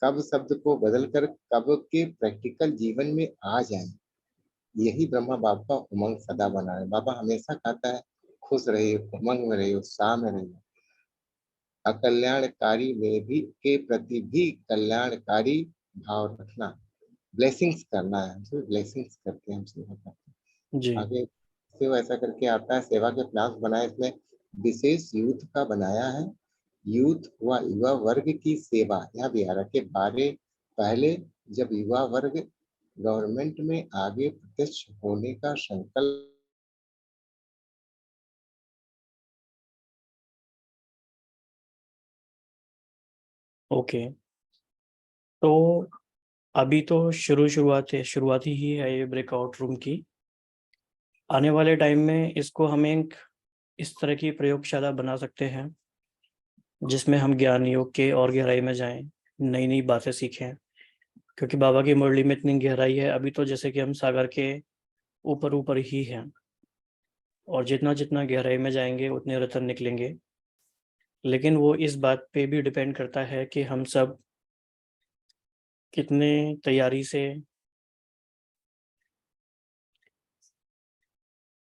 [SPEAKER 4] कब शब्द को बदलकर कब के प्रैक्टिकल जीवन में आ जाए, यही ब्रह्मा बाप का उमंग सदा बना है। बाबा हमेशा कहता है खुश रहिए, उमंग में रहिए, उत्साह में रहिए, अकल्याणकारी में भी के प्रति भी कल्याणकारी भाव रखना, ब्लेसिंग्स करना है। हमसे ब्लेसिंग्स करते हैं, हमसे करते हैं।
[SPEAKER 2] जी
[SPEAKER 4] आगे से वो ऐसा करके आता है, सेवा के प्लान बनाए, इसमें विशेष यूथ का बनाया है, यूथ व युवा वर्ग की सेवा। यहाँ भी आ रहा के बारे पहले जब युवा वर्ग गवर्नमेंट में आगे प्रत्यक्ष होने का संकल्प
[SPEAKER 2] ओके, तो अभी तो शुरुआती ही है ये ब्रेकआउट रूम की। आने वाले टाइम में इसको हम एक इस तरह की प्रयोगशाला बना सकते हैं जिसमें हम ज्ञान योग के और गहराई में जाएं, नई नई बातें सीखें, क्योंकि बाबा की मुरली में इतनी गहराई है। अभी तो जैसे कि हम सागर के ऊपर ऊपर ही हैं, और जितना जितना गहराई में जाएंगे उतने रतन निकलेंगे। लेकिन वो इस बात पे भी डिपेंड करता है कि हम सब कितने तैयारी से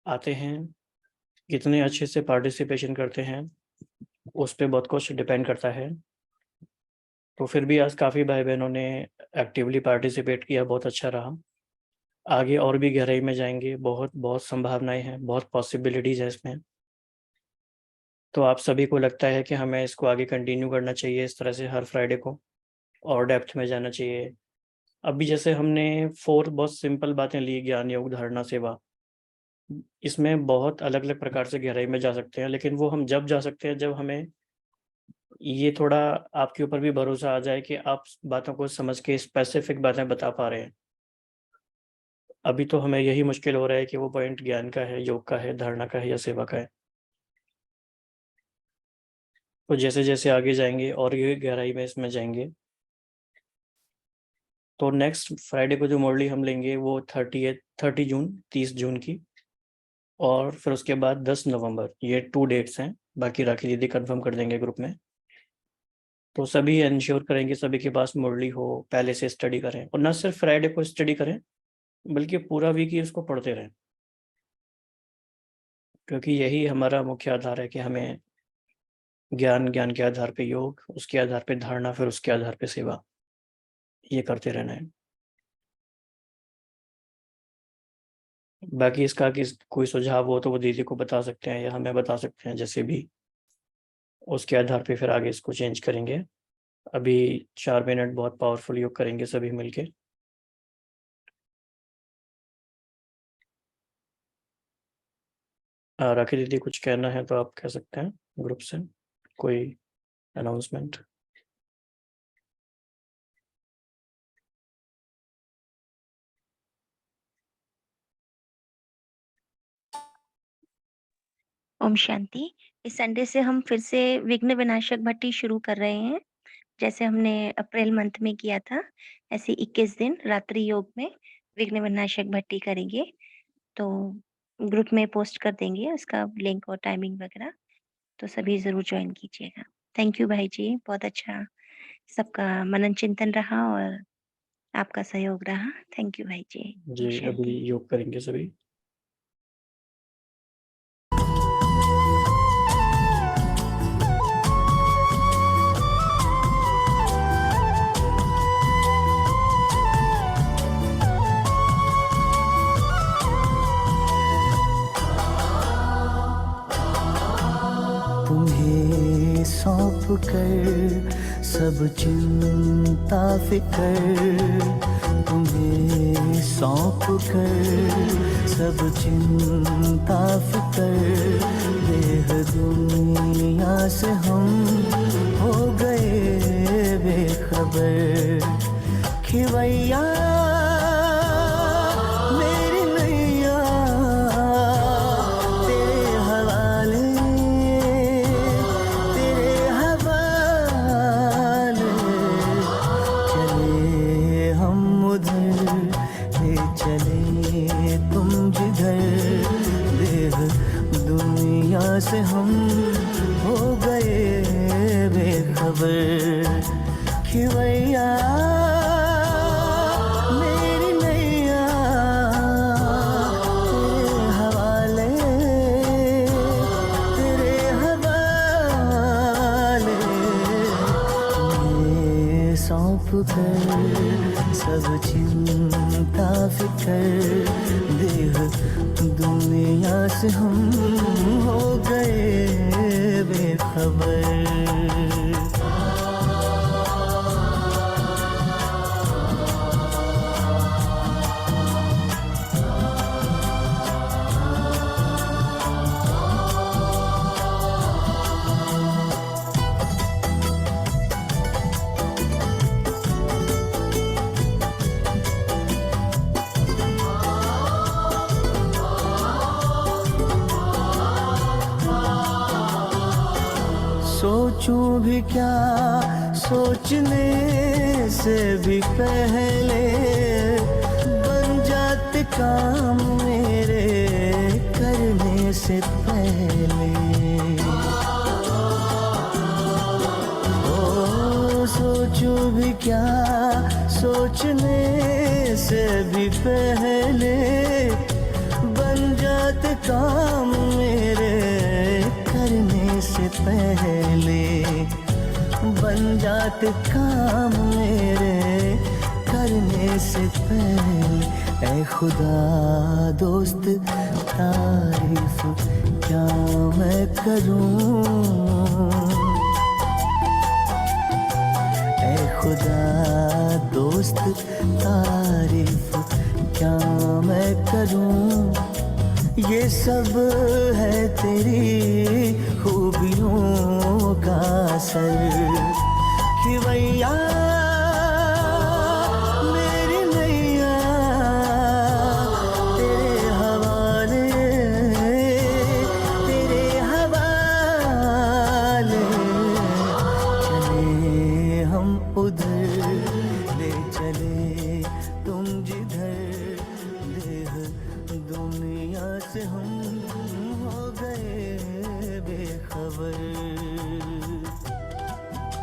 [SPEAKER 2] आते हैं, कितने अच्छे से पार्टिसिपेशन करते हैं, उस पे बहुत कुछ डिपेंड करता है। तो फिर भी आज काफ़ी भाई बहनों ने एक्टिवली पार्टिसिपेट किया, बहुत अच्छा रहा। आगे और भी गहराई में जाएंगे, बहुत बहुत संभावनाएं हैं, बहुत पॉसिबिलिटीज़ है इसमें। तो आप सभी को लगता है कि हमें इसको आगे कंटिन्यू करना चाहिए इस तरह से हर फ्राइडे को, और डेप्थ में जाना चाहिए। अभी जैसे हमने 4 बहुत सिंपल बातें ली, ज्ञान योग धारणा सेवा, इसमें बहुत अलग अलग प्रकार से गहराई में जा सकते हैं। लेकिन वो हम जब जा सकते हैं जब हमें ये थोड़ा आपके ऊपर भी भरोसा आ जाए कि आप बातों को समझ के स्पेसिफिक बातें बता पा रहे हैं। अभी तो हमें यही मुश्किल हो रहा है कि वो पॉइंट ज्ञान का है, योग का है, धारणा का है या सेवा का है। तो जैसे जैसे आगे जाएंगे और ये गहराई में इसमें जाएंगे, तो नेक्स्ट फ्राइडे को जो मुरली हम लेंगे वो 30 जून की, और फिर उसके बाद 10 नवंबर, ये 2 डेट्स हैं। बाकी राखी दीदी कंफर्म कर देंगे ग्रुप में। तो सभी इंश्योर करेंगे सभी के पास मुरली हो, पहले से स्टडी करें, और ना सिर्फ फ्राइडे को स्टडी करें बल्कि पूरा वीक ही उसको पढ़ते रहें, क्योंकि यही हमारा मुख्य आधार है कि हमें ज्ञान के आधार पे योग, उसके आधार पे धारणा, फिर उसके आधार पे सेवा, ये करते रहना है। बाकी इसका कि कोई सुझाव हो तो वो दीदी को बता सकते हैं या हमें बता सकते हैं, जैसे भी, उसके आधार पे फिर आगे इसको चेंज करेंगे। अभी 4 मिनट बहुत पावरफुल योग करेंगे सभी मिलके। राखी दीदी कुछ कहना है तो आप कह सकते हैं ग्रुप से, कोई अनाउंसमेंट।
[SPEAKER 3] ओम शांति। इस संडे से हम फिर से विघ्न विनाशक भट्टी शुरू कर रहे हैं। जैसे हमने अप्रैल मंथ में किया था, ऐसे 21 दिन रात्रि योग में विघ्न विनाशक भट्टी करेंगे। तो ग्रुप में पोस्ट कर देंगे उसका लिंक और टाइमिंग वगैरह, तो सभी जरूर ज्वाइन कीजिएगा। थैंक यू भाई जी, बहुत अच्छा सबका मनन चिंतन रहा और आपका सहयोग रहा। थैंक यू भाई जी। ओम
[SPEAKER 2] जी
[SPEAKER 3] शांति।
[SPEAKER 2] अभी योग करेंगे सभी।
[SPEAKER 1] तुम्हें सौंप कर सब चिंता फिकर, तुम्हें सौंप कर सब चिंता फिकर, देह दुनिया से हम हो गए बेखबर। खिवैया मेरी नैया तेरे हवाले, तेरे हवाले, चले हम उधर, ले चले तुम जिधर, देह दुनिया से हम हो गए सब चिंता फिकर देह दुनिया से हम हो गए बेखबर। सोचूं भी क्या सोचने से भी पहले बन जाते काम मेरे करने से पहले। ओ सोचूं भी क्या सोचने से भी पहले बन जाते काम मेरे करने से पहले। बन जाते काम मेरे करने से पहले। ऐ खुदा दोस्त तारीफ क्या मैं करूं, ऐ खुदा दोस्त तारीफ क्या मैं करूं। ये सब है तेरी खूबियों का असर कि भैया